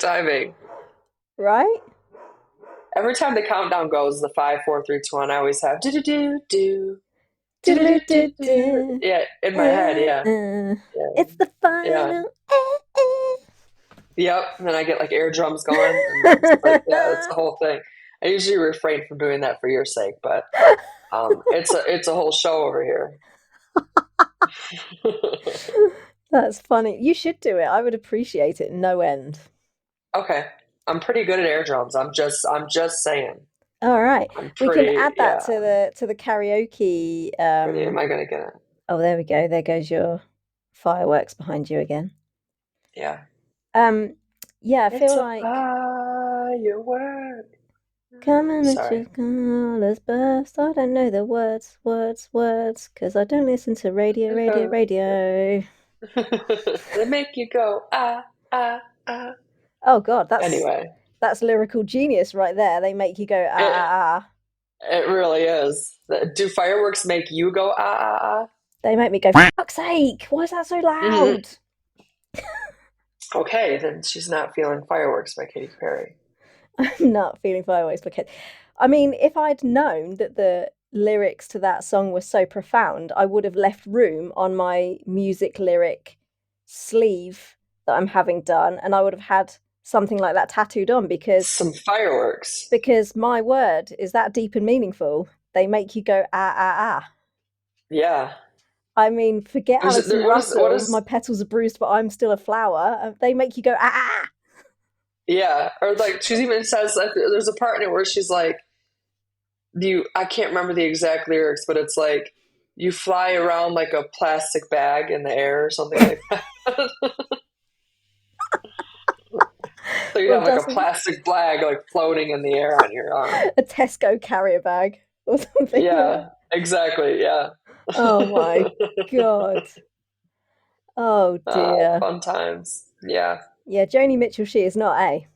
timing. Right? Every time the countdown goes, the 5, 4, 3, 2, 1, I always have do do do do do do do do do. Do-do-do-do. Yeah, in my head. Yeah, yeah, It's the yeah. final. Yep. And then I get like air drums going, and it's like, yeah, it's the whole thing. I usually refrain from doing that for your sake, but it's a whole show over here. That's funny. You should do it. I would appreciate it no end. Okay, I'm pretty good at air drums. I'm just saying. All right. I'm We can pretty. add that Yeah. to the karaoke. Pretty. Am I gonna get it? Oh, there we go. There goes your fireworks behind you again. Yeah. Um, yeah, I It's feel a like firework. coming at Sorry. you, colors burst. I don't know the words, because I don't listen to radio. They make you go ah ah. Oh God, Anyway, that's lyrical genius right there. They make you go it ah. it really is. Do fireworks make you go ah? They make me go, for fuck's sake, why is that so Mhm. loud? Okay, then she's not feeling fireworks by Katy Perry. I'm not feeling fireworks because I mean, if I'd known that the lyrics to that song were so profound, I would have left room on my music lyric sleeve that I'm having done, and I would have had something like that tattooed on Some fireworks. because my word is that deep and meaningful. They make you go ah. Yeah. I mean, forget Alison What Russell. My is petals are bruised, but I'm still a flower. They make you go ah. yeah, or like she even says like, there's a part in it where she's like I can't remember the exact lyrics, but it's like you fly around like a plastic bag in the air or something like that. So you Well, have like a doesn't plastic bag like floating in the air on your arm. a Tesco carrier bag or something like that. Yeah, exactly. Yeah. Oh my God. Oh dear. Fun times. Yeah. Yeah, Joni Mitchell, she is not a.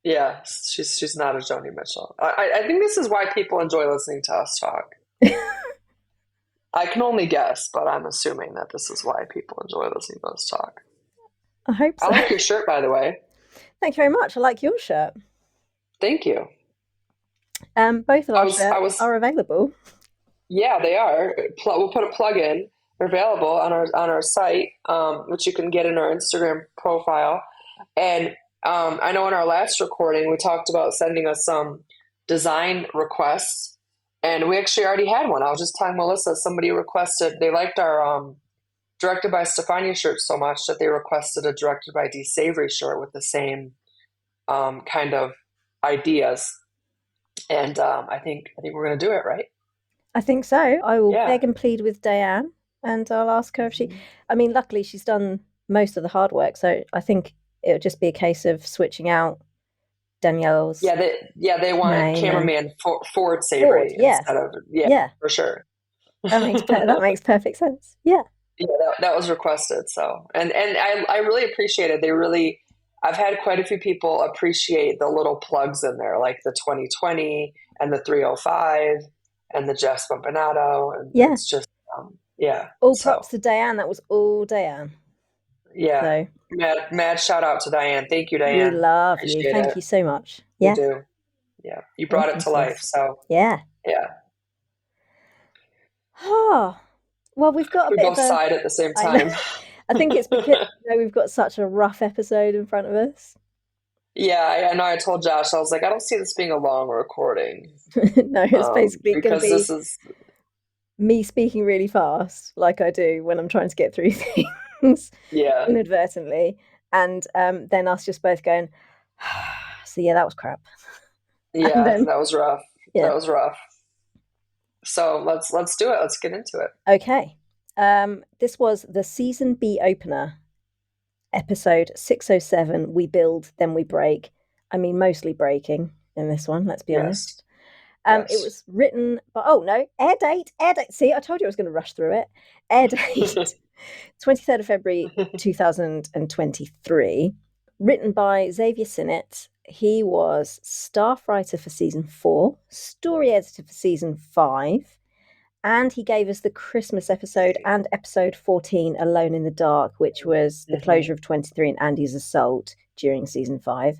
Yeah. She's not a Joni Mitchell. I think this is why people enjoy listening to us talk. I can only guess, but I'm assuming that this is why people enjoy listening to us talk. I hope I so. like your shirt, by the way. Thank you very much. I like your shirt. Thank you. Both of I our was I shirts was are available. Yeah, they are. We'll put a plug in. They're available on our site, which you can get in our Instagram profile. And I know in our last recording we talked about sending us some design requests, and we actually already had one. I was just telling Melissa somebody requested they liked our directed by Stefania shirt so much that they requested a directed by D Savory shirt with the same kind of ideas. And I think we're gonna do it, right? I think so. I will Yeah. beg and plead with Diane and I'll ask her if she. I mean, luckily she's done most of the hard work, so I think it would just be a case of switching out Danielle's They want name and cameraman Ford Ford. Savory Yeah, instead of yeah, for sure. that makes perfect sense. Yeah. Yeah, that was requested. So and I really appreciate it. They really I've had quite a few people appreciate the little plugs in there, like the 2020 and the 305 and the Jeff Spampanato, and Yeah. it's just yeah. All props So to Diane. That was all Diane. yeah, So mad shout out to Diane. Thank you, we Diane. love you. Appreciate Thank it. you so much. We Yeah. do. Yeah, you brought Thank it you, to life. sis. So Yeah. yeah, Oh, well, we've got a we bit of both a. sighed at the same I know. time. I think it's because we've got such a rough episode in front of us. Yeah, I know. I told Josh, I was like, I don't see this being a long recording, No, it's basically going to because be this is, me speaking really fast, like I do when I'm trying to get through things yeah, inadvertently, and then us just both going. So yeah, that was crap. And yeah, then that was rough. yeah, That was rough. So let's do it. Let's get into it. okay. This was the season B opener, episode 607. We build, then we break. I mean, mostly breaking in this one. Let's be Yes, honest. It yes. was written by, oh no, air date. See, I told you I was going to rush through it. Air date 23rd of February 2023. Written by Xavier Sinnett. He was staff writer for season 4, story editor for season 5, And he gave us the Christmas episode and episode 14, Alone in the Dark, which was the closure of 23 and Andy's assault during season 5.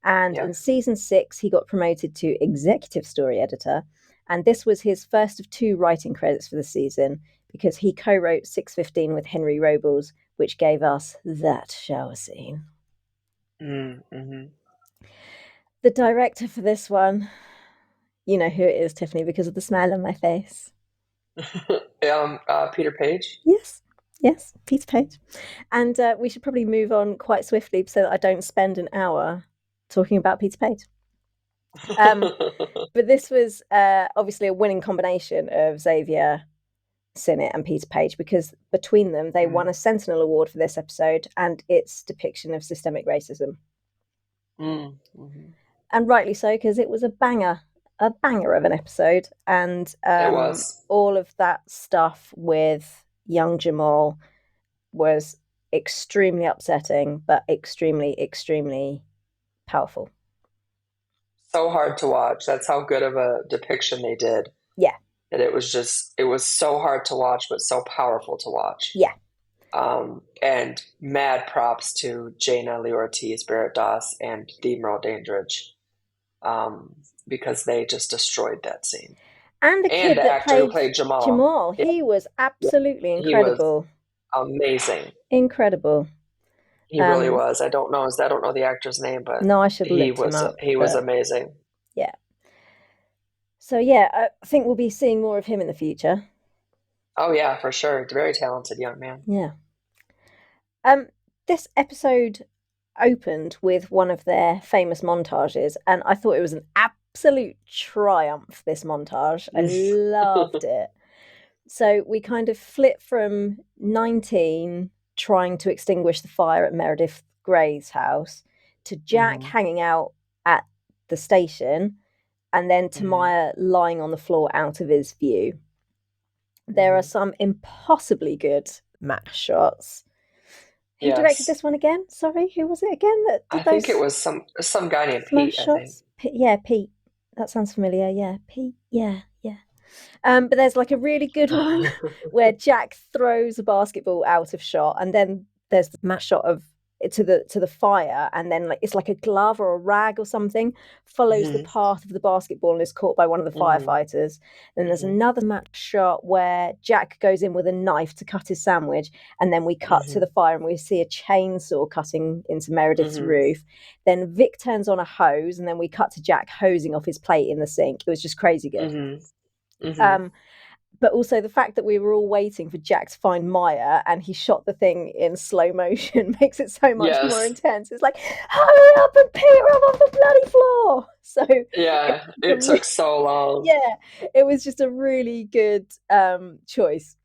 And in season 6, he got promoted to executive story editor. And this was his first of 2 writing credits for the season because he co-wrote 615 with Henry Robles, which gave us that shower scene. Mm-hmm. The director for this one, you know who it is, Tiffany, because of the smile on my face. Peter Page. Yes, Peter Page. And we should probably move on quite swiftly so that I don't spend an hour talking about Peter Page. But this was obviously a winning combination of Xavier Sinnott and Peter Page, because between them they won a Sentinel Award for this episode and its depiction of systemic racism. Mm-hmm. And rightly so, because it was a banger of an episode. And it was. All of that stuff with young Jamal was extremely upsetting, but extremely, extremely powerful. So hard to watch. That's how good of a depiction they did. Yeah. And it was so hard to watch, but so powerful to watch. Yeah. And mad props to Jaina Lee Ortiz, Barrett Doss, and the Merle Dandridge, because they just destroyed that scene. And the kid that actor who played Jamal. He was absolutely incredible. He was amazing. Incredible. He really was. I don't know the actor's name, but no, I should look him up. He was amazing. Yeah. So yeah, I think we'll be seeing more of him in the future. Oh yeah, for sure. Very talented young man. Yeah. This episode opened with one of their famous montages, and I thought it was an absolute triumph, this montage. I loved it. So we kind of flit from 19 trying to extinguish the fire at Meredith Grey's house to Jack hanging out at the station, and then to Maya lying on the floor out of his view. There are some impossibly good match shots. Who directed this one again? Sorry, who was it again? I think it was some guy named Pete, I think. Yeah, Pete. That sounds familiar. Yeah, Pete. Yeah. But there's like a really good one where Jack throws a basketball out of shot, and then there's the match shot of it to the fire, and then like it's like a glove or a rag or something follows the path of the basketball and is caught by one of the firefighters. Then there's another match shot where Jack goes in with a knife to cut his sandwich, and then we cut to the fire and we see a chainsaw cutting into Meredith's roof. Then Vic turns on a hose, and then we cut to Jack hosing off his plate in the sink. It was just crazy good. But also the fact that we were all waiting for Jack to find Maya and he shot the thing in slow motion makes it so much more intense. It's like, hurry up and pick her up off the bloody floor. So yeah, it took so long. Yeah, it was just a really good choice.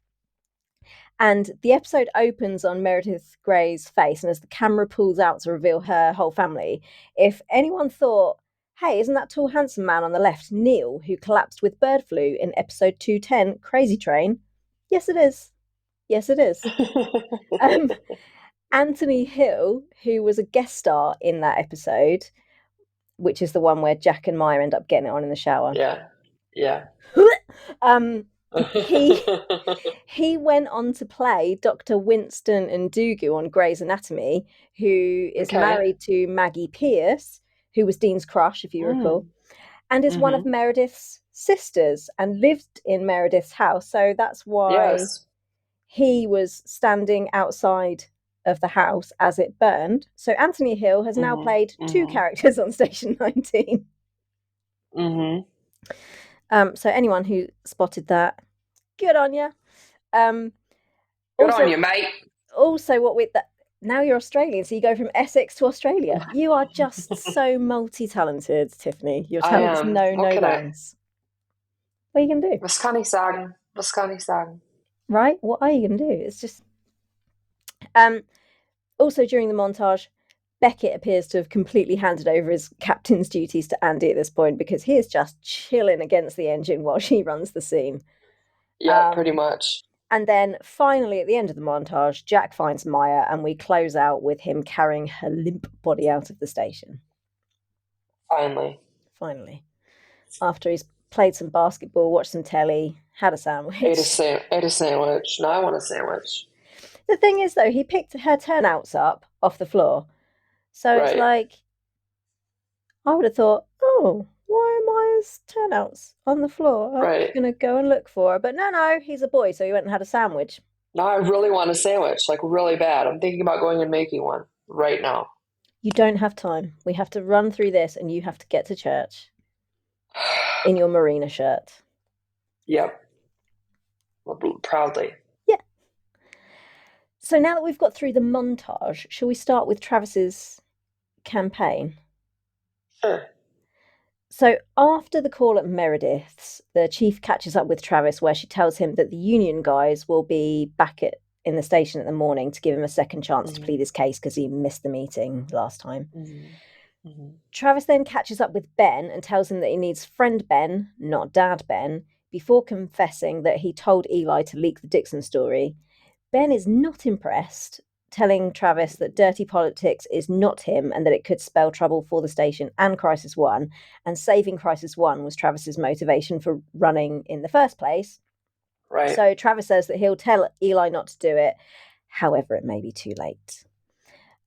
And the episode opens on Meredith Grey's face, and as the camera pulls out to reveal her whole family, if anyone thought, hey, isn't that tall, handsome man on the left Neil, who collapsed with bird flu in episode 210, Crazy Train? Yes, it is. Yes, it is. Anthony Hill, who was a guest star in that episode, which is the one where Jack and Maya end up getting it on in the shower. Yeah. He went on to play Dr. Winston Ndugu on Grey's Anatomy, who is married to Maggie Pierce, who was Dean's crush, if you recall, and is one of Meredith's sisters and lived in Meredith's house. So that's why he was standing outside of the house as it burned. So Anthony Hill has now played 2 characters on Station 19. So anyone who spotted that, good on you. Good on you, mate. Also, now you're Australian, so you go from Essex to Australia. You are just so multi-talented, Tiffany. Your talents know no bounds. What are you going to do? Was kann ich sagen? Right? What are you going to do? It's just... Also, during the montage, Beckett appears to have completely handed over his captain's duties to Andy at this point, because he is just chilling against the engine while she runs the scene. Yeah, pretty much. And then finally, at the end of the montage, Jack finds Maya, and we close out with him carrying her limp body out of the station. Finally. After he's played some basketball, watched some telly, had a sandwich. Ate a sandwich. Now I want a sandwich. The thing is, though, he picked her turnouts up off the floor. So it's Right. like, I would have thought, oh, why are Maya's turnouts on the floor? I'm just Right. going to go and look for her. But no, he's a boy, so he went and had a sandwich. Now I really want a sandwich, like really bad. I'm thinking about going and making one right now. You don't have time. We have to run through this, and you have to get to church in your Marina shirt. Yep. Proudly. Yeah. So now that we've got through the montage, shall we start with Travis's campaign? Sure. So after the call at Meredith's, the chief catches up with Travis where she tells him that the union guys will be back in the station in the morning to give him a second chance to Hmm. plead his case because he missed the meeting last time. Hmm. Hmm. Travis then catches up with Ben and tells him that he needs friend Ben, not dad Ben, before confessing that he told Eli to leak the Dixon story. Ben is not impressed, telling Travis that dirty politics is not him and that it could spell trouble for the station and Crisis One. And saving Crisis One was Travis's motivation for running in the first place. Right. So Travis says that he'll tell Eli not to do it, however, it may be too late.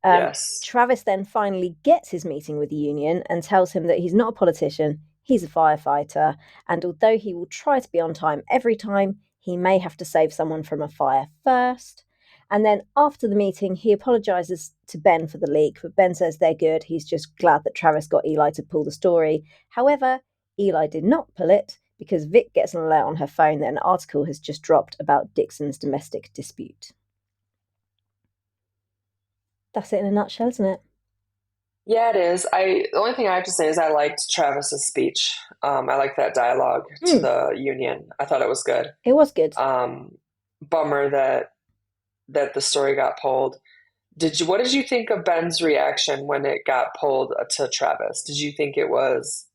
Yes. Travis then finally gets his meeting with the union and tells him that he's not a politician, he's a firefighter, and although he will try to be on time every time, he may have to save someone from a fire first. And then after the meeting, he apologises to Ben for the leak, but Ben says they're good. He's just glad that Travis got Eli to pull the story. However, Eli did not pull it because Vic gets an alert on her phone that an article has just dropped about Dixon's domestic dispute. That's it in a nutshell, isn't it? Yeah, it is. The only thing I have to say is I liked Travis's speech. I liked that dialogue to Mm, the union. I thought it was good. it was good. Um, Bummer that the story got pulled. What did you think of Ben's reaction when it got pulled to Travis? Did you think it was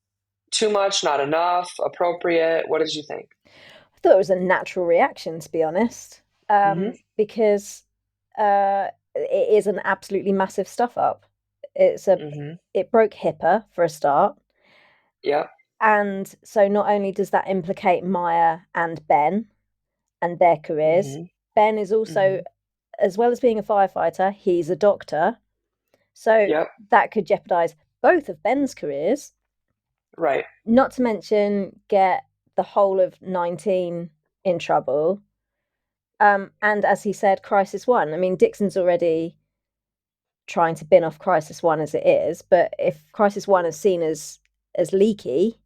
too much, not enough, appropriate? What did you think? I thought it was a natural reaction, to be honest, Hmm. because it is an absolutely massive stuff up. It's a Hmm. it broke HIPAA for a start, Yep. and so not only does that implicate Maya and Ben and their careers, Hmm. Ben is also, Hmm. as well as being a firefighter, he's a doctor, so Yep. that could jeopardize both of Ben's careers. Right. Not to mention get the whole of 19 in trouble. And as he said, Crisis One. I mean, Dixon's already trying to bin off Crisis One as it is, but if Crisis One is seen as leaky,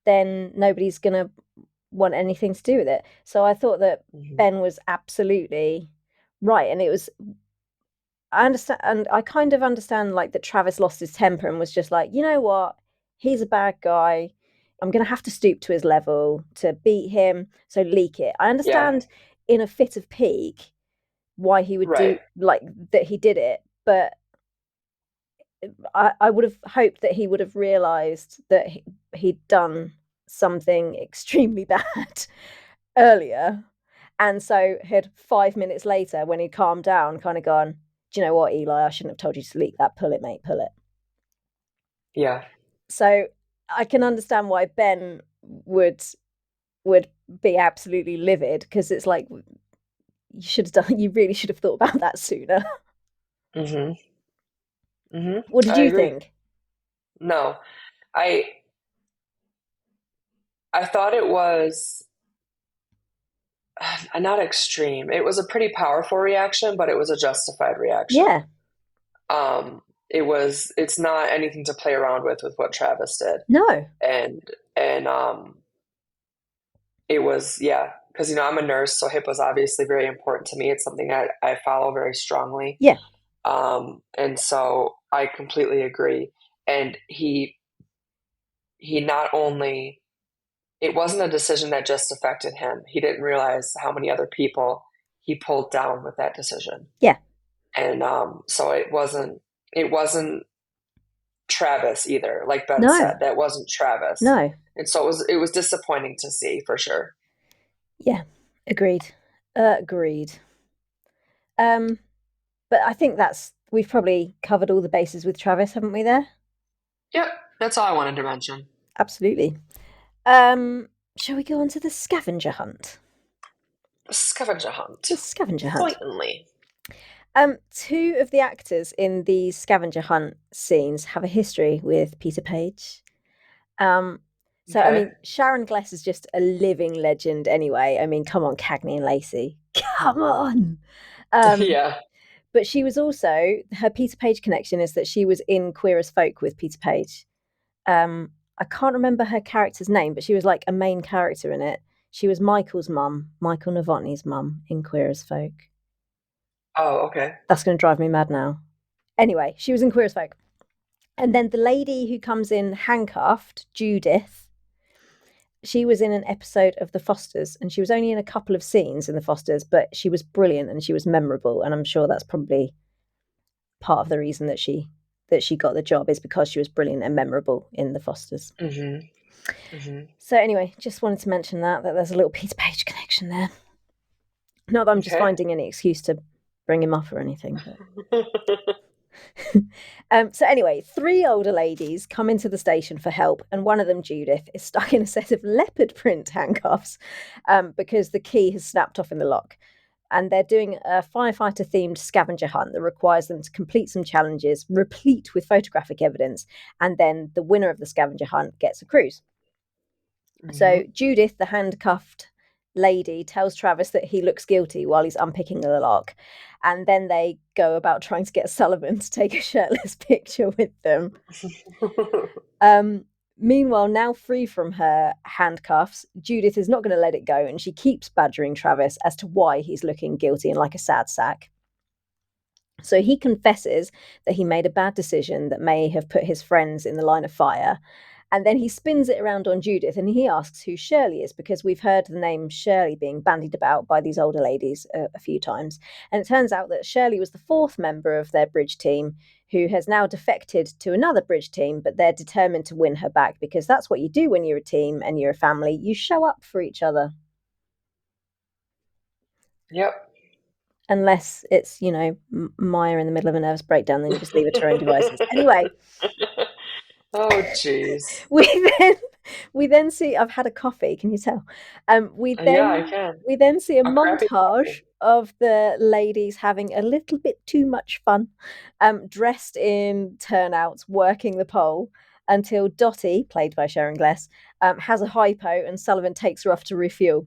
then nobody's gonna want anything to do with it. So I thought that Hmm. Ben was absolutely right, and it was. I understand, and I kind of understand like that Travis lost his temper and was just like, you know what, he's a bad guy. I'm going to have to stoop to his level to beat him. So leak it. I Yeah. understand in a fit of pique why he would Right. do like that. He did it, but I would have hoped that he would have realised that he'd done something extremely bad earlier, and so had 5 minutes later, when he calmed down, kind of gone, "Do you know what, Eli? I shouldn't have told you to leak that. Pull it, mate. Pull it." Yeah. So I can understand why Ben would be absolutely livid because it's like you should have done. You really should have thought about that sooner. Hmm. Hmm. What did I you agree. think? No, I I thought it was not extreme. It was a pretty powerful reaction, but it was a justified reaction. Yeah. Um, it's not anything to play around with what Travis did. No. And and it was, yeah, because I'm a nurse, so HIPAA is obviously very important to me. It's something I follow very strongly. Yeah. And so I completely agree. And he not only it wasn't a decision that just affected him. He didn't realize how many other people he pulled down with that decision. Yeah. And so it wasn't Travis either. Like Ben No. said, that wasn't Travis. No. And so it was disappointing to see for sure. Yeah. Agreed. Agreed. Um, but I think that's we've probably covered all the bases with Travis, haven't we? There. Yep, that's all I wanted to mention. Absolutely. Um, shall we go on to the scavenger hunt? Scavenger hunt. The scavenger hunt. Certainly. Two of the actors in these scavenger hunt scenes have a history with Peter Page. So I Okay. mean, Sharon Gless is just a living legend anyway. I mean, come on, Cagney and Lacey. Come on. Um, Yeah. but she was also her Peter Page connection is that she was in Queer as Folk with Peter Page. I can't remember her character's name, but she was like a main character in it. She was Michael's mum, Michael Novotny's mum in Queer as Folk. Oh, okay. That's going to drive me mad now. Anyway, she was in Queer as Folk. And then the lady who comes in handcuffed, Judith, she was in an episode of The Fosters, and she was only in a couple of scenes in The Fosters, but she was brilliant and she was memorable. And I'm sure that's probably part of the reason that she got the job is because she was brilliant and memorable in The Fosters. So anyway, just wanted to mention that there's a little Peter Page connection there. Not that I'm just Okay. finding any excuse to bring him up or anything. But... so anyway, three older ladies come into the station for help, and one of them, Judith, is stuck in a set of leopard print handcuffs because the key has snapped off in the lock. And they're doing a firefighter themed scavenger hunt that requires them to complete some challenges replete with photographic evidence, and then the winner of the scavenger hunt gets a cruise. So Judith, the handcuffed lady, tells Travis that he looks guilty while he's unpicking the lock. And then they go about trying to get Sullivan to take a shirtless picture with them. Meanwhile, now free from her handcuffs, Judith is not going to let it go, and she keeps badgering Travis as to why he's looking guilty and like a sad sack. So he confesses that he made a bad decision that may have put his friends in the line of fire. And then he spins it around on Judith and he asks who Shirley is, because we've heard the name Shirley being bandied about by these older ladies a few times. And it turns out that Shirley was the fourth member of their bridge team who has now defected to another bridge team, but they're determined to win her back because that's what you do when you're a team and you're a family. You show up for each other. Yep. Unless it's, Maya in the middle of a nervous breakdown, then you just leave her to her own devices. Anyway. Oh, jeez. We then see I've had a coffee, can you tell? Yeah, I can. We then see a A crappy montage coffee. of the ladies having a little bit too much fun, dressed in turnouts, working the pole until Dottie, played by Sharon Gless, has a hypo and Sullivan takes her off to refuel.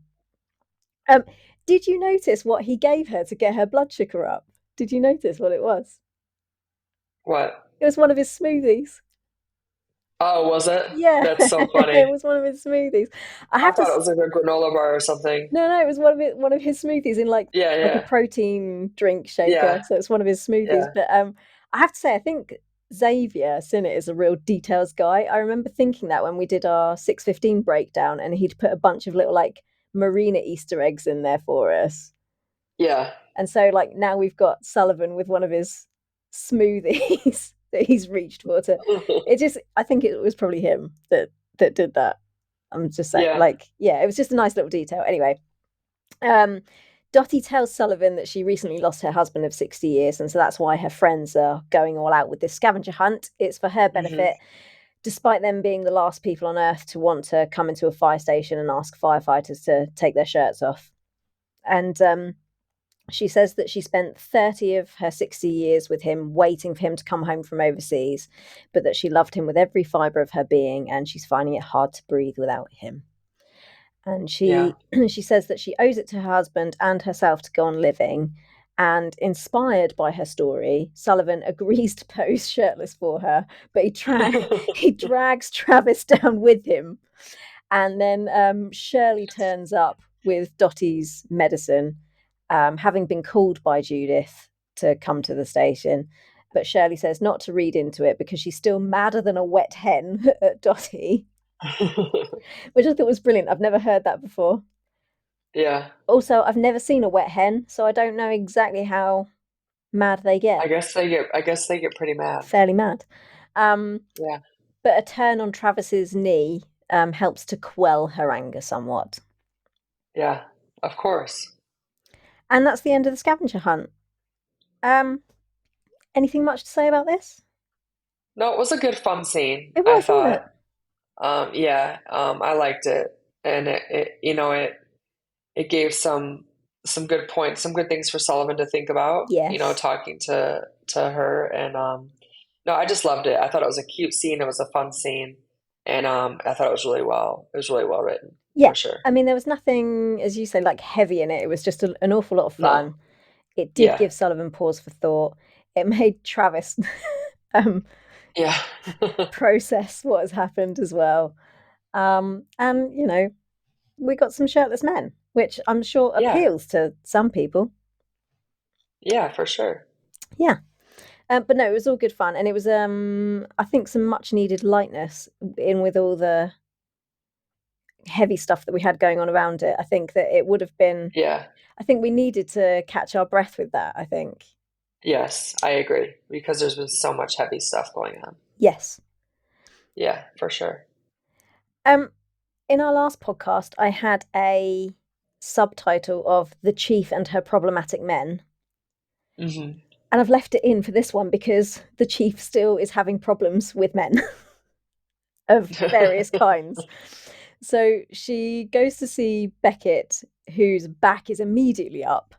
Did you notice what he gave her to get her blood sugar up? Did you notice what it was? What? It was one of his smoothies. Oh, was it? Yeah, That's so it funny. was one of his smoothies. I I have to. thought it was like a granola bar or something. No, it was one of his smoothies in Yeah, like a yeah, protein drink shaker. yeah, So it's one of his smoothies. yeah, But I have to say, I think Xavier Sinnott is a real details guy. I remember thinking that when we did our 6:15 breakdown, and he'd put a bunch of little like marina Easter eggs in there for us. yeah. And so like now we've got Sullivan with one of his smoothies that he's reached for to. It just, I think it was probably him that did that. I'm just saying, Yeah. like, yeah, it was just a nice little detail. Anyway, Dottie tells Sullivan that she recently lost her husband of 60 years, and so that's why her friends are going all out with this scavenger hunt. It's for her benefit, despite them being the last people on Earth to want to come into a fire station and ask firefighters to take their shirts off. And she says that she spent 30 of her 60 years with him, waiting for him to come home from overseas, but that she loved him with every fibre of her being, and she's finding it hard to breathe without him. And Yeah. she says that she owes it to her husband and herself to go on living. And inspired by her story, Sullivan agrees to pose shirtless for her, but he drags Travis down with him. And then Shirley turns up with Dottie's medicine, having been called by Judith to come to the station. But Shirley says not to read into it because she's still madder than a wet hen at Dottie, which I thought was brilliant. I've never heard that before. Yeah. Also, I've never seen a wet hen, so I don't know exactly how mad they get. I guess they get pretty mad. Fairly mad. Yeah. But a turn on Travis's knee helps to quell her anger somewhat. Yeah. Of course. And that's the end of the scavenger hunt. Anything much to say about this? No, it was a good fun scene, It I was, wasn't it? thought. Yeah, I liked it. and it gave some good points, some good things for Sullivan to think about, Yes. talking to her. And no, I just loved it. I thought it was a cute scene. It was a fun scene. And I thought it was really well written, Yeah. for sure. I mean, there was nothing, as you say, like heavy in it. It was just an awful lot of No. fun. It did Yeah. give Sullivan pause for thought. It made Travis um, Yeah. process what has happened as well. And, we got some shirtless men, which I'm sure Yeah. appeals to some people. Yeah, for sure. Yeah. But no, it was all good fun. And it was, I think, some much needed lightness in with all the heavy stuff that we had going on around it. I think that it would have been, Yeah. I think we needed to catch our breath with that, I think. Yes, I agree. Because there's been so much heavy stuff going on. Yes. Yeah, for sure. Um, in our last podcast, I had a subtitle of The Chief and Her Problematic Men. Hmm. And I've left it in for this one because the chief still is having problems with men of various kinds. So she goes to see Beckett, whose back is immediately up,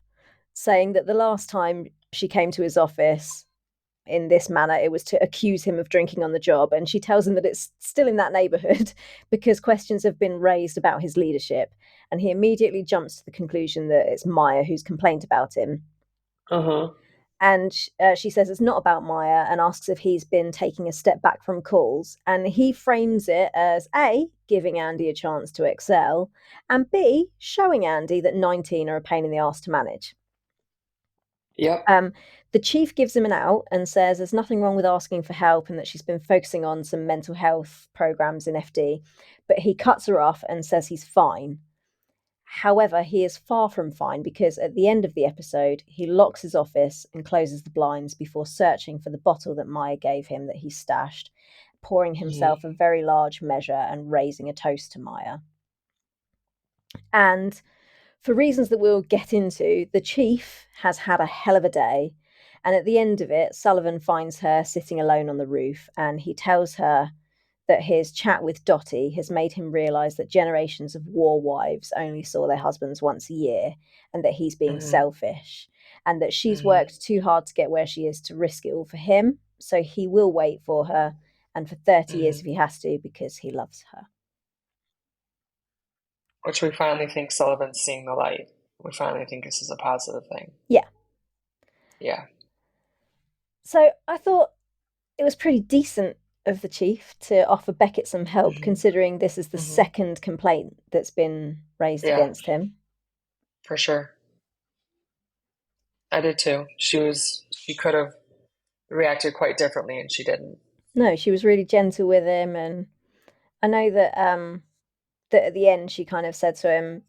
saying that the last time she came to his office in this manner, it was to accuse him of drinking on the job. And she tells him that it's still in that neighborhood because questions have been raised about his leadership. And he immediately jumps to the conclusion that it's Maya who's complained about him. Uh-huh. And she says it's not about Maya and asks if he's been taking a step back from calls. And he frames it as A, giving Andy a chance to excel, and B, showing Andy that 19 are a pain in the arse to manage. Yep. The chief gives him an out and says there's nothing wrong with asking for help and that she's been focusing on some mental health programs in FD. But he cuts her off and says he's fine. However, he is far from fine because at the end of the episode, he locks his office and closes the blinds before searching for the bottle that Maya gave him that he stashed, pouring Hmm. himself a very large measure and raising a toast to Maya. And for reasons that we'll get into, the chief has had a hell of a day. And at the end of it, Sullivan finds her sitting alone on the roof and he tells her that his chat with Dottie has made him realise that generations of war wives only saw their husbands once a year and that he's being Hmm. selfish and that she's Hmm. worked too hard to get where she is to risk it all for him. So he will wait for her and for 30 years Hmm. if he has to because he loves her. Which we finally think Sullivan's seeing the light. We finally think this is a positive thing. Yeah. Yeah. So I thought it was pretty decent of the chief to offer Beckett some help, Hmm. considering this is the Hmm. second complaint that's been raised Yeah, against him. for sure. I did too. She could have reacted quite differently and she didn't. No, she was really gentle with him, and I know that that at the end she kind of said to him,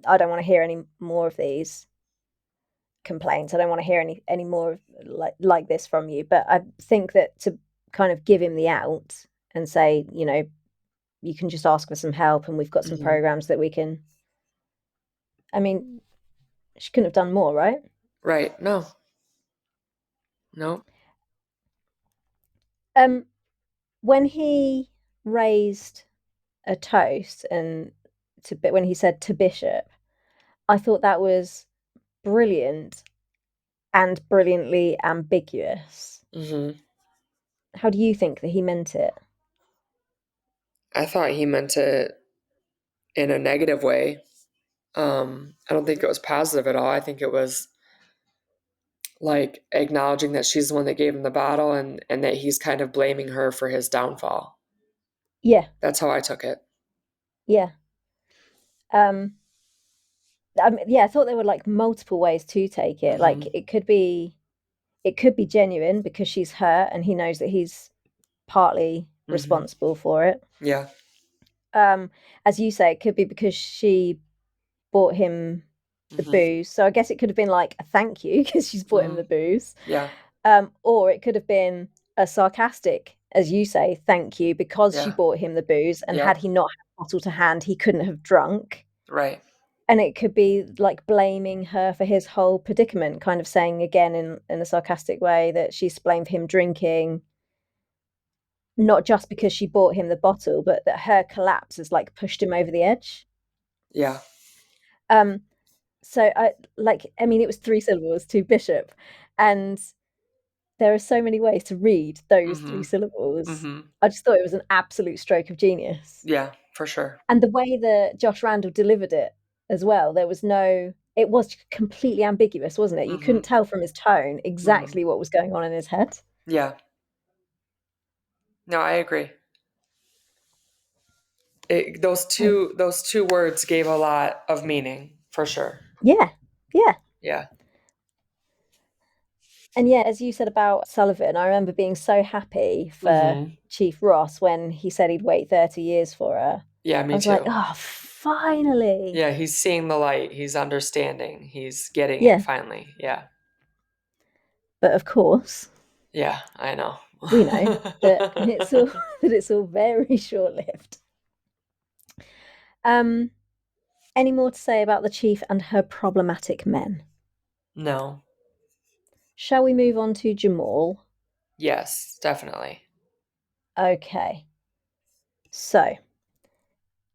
"I don't want to hear any more of these complaints. I don't want to hear any more of like this from you." But I think that to kind of give him the out and say, you can just ask for some help, and we've got some Hmm. programs that we can. I mean, she couldn't have done more, right? Right. No. No. Um, when he raised a toast and when he said to Bishop, I thought that was brilliant and brilliantly ambiguous. Hmm. How do you think that he meant it? I thought he meant it in a negative way. I don't think it was positive at all. I think it was like acknowledging that she's the one that gave him the bottle and that he's kind of blaming her for his downfall. Yeah, That's how I took it. yeah. Um, yeah, I thought there were like multiple ways to take it. Like Hmm. it could be genuine because she's hurt and he knows that he's partly Hmm. responsible for it. Yeah. Um, as you say, it could be because she bought him the Hmm. booze. So I guess it could have been like a thank you because she's bought him Hmm. the booze. Yeah. Or it could have been a sarcastic, as you say, thank you because she Yeah. bought him the booze. And had Yep. he not had a bottle to hand, he couldn't have drunk. Right. And it could be like blaming her for his whole predicament, kind of saying again in a sarcastic way that she's blamed him drinking, not just because she bought him the bottle, but that her collapse has like pushed him over the edge. Yeah. Um, so I mean, it was 3 syllables to bishop, and there are so many ways to read those 3 Mhm. syllables. Mhm. I just thought it was an absolute stroke of genius. Yeah, for sure. And the way that Josh Randall delivered it as well, it was completely ambiguous, wasn't it? You couldn't Mhm. tell from his tone Mhm. exactly what was going on in his head. Yeah. No, I agree. Um, Those two words gave a lot of meaning, for sure. yeah, yeah. Yeah. And yeah, as you said about Sullivan, I remember being so happy for Mhm. Chief Ross when he said he'd wait 30 years for her. Yeah, I me was like, too. oh, finally. Yeah, he's seeing the light. He's understanding. He's getting it Yeah. finally. Yeah. But of course, Yeah, I know. we know that it's all that it's all very short-lived. Um, any more to say about the chief and her problematic men? No. Shall we move on to Jamal? Yes, definitely. Okay. So,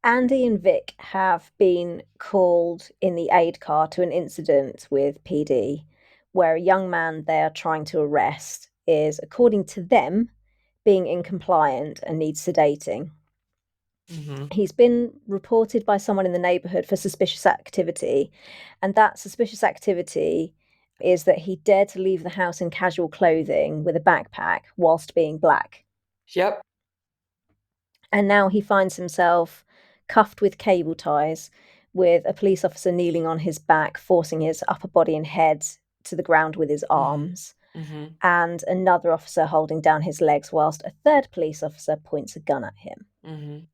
Andy and Vic have been called in the aid car to an incident with PD where a young man they are trying to arrest is, according to them, being incompliant and needs sedating. Mhm. He's been reported by someone in the neighborhood for suspicious activity, and that suspicious activity is that he dared to leave the house in casual clothing with a backpack whilst being black. Yep. And now he finds himself cuffed with cable ties, with a police officer kneeling on his back, forcing his upper body and head to the ground with his Mhm. arms, Mhm. and another officer holding down his legs whilst a third police officer points a gun at him. Mhm.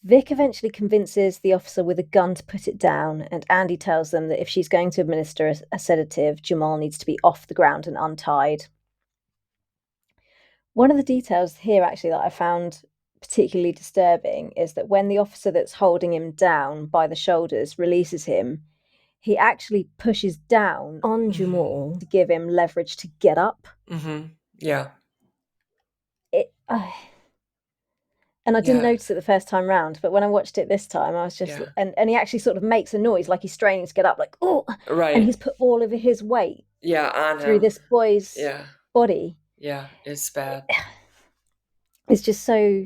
Vic eventually convinces the officer with a gun to put it down, and Andy tells them that if she's going to administer a sedative, Jamal needs to be off the ground and untied. One of the details here, actually, that I found particularly disturbing is that when the officer that's holding him down by the shoulders releases him, he actually pushes down on Mhm. Jamal to give him leverage to get up. Mhm. Yeah. It, and I didn't Yeah. notice it the first time round, but when I watched it this time, I was just, Yeah. and he actually sort of makes a noise like he's straining to get up, like, oh, and Right. he's put all of his weight Yeah, on through him. this boy's Yeah. body. Yeah, it's bad. It's just so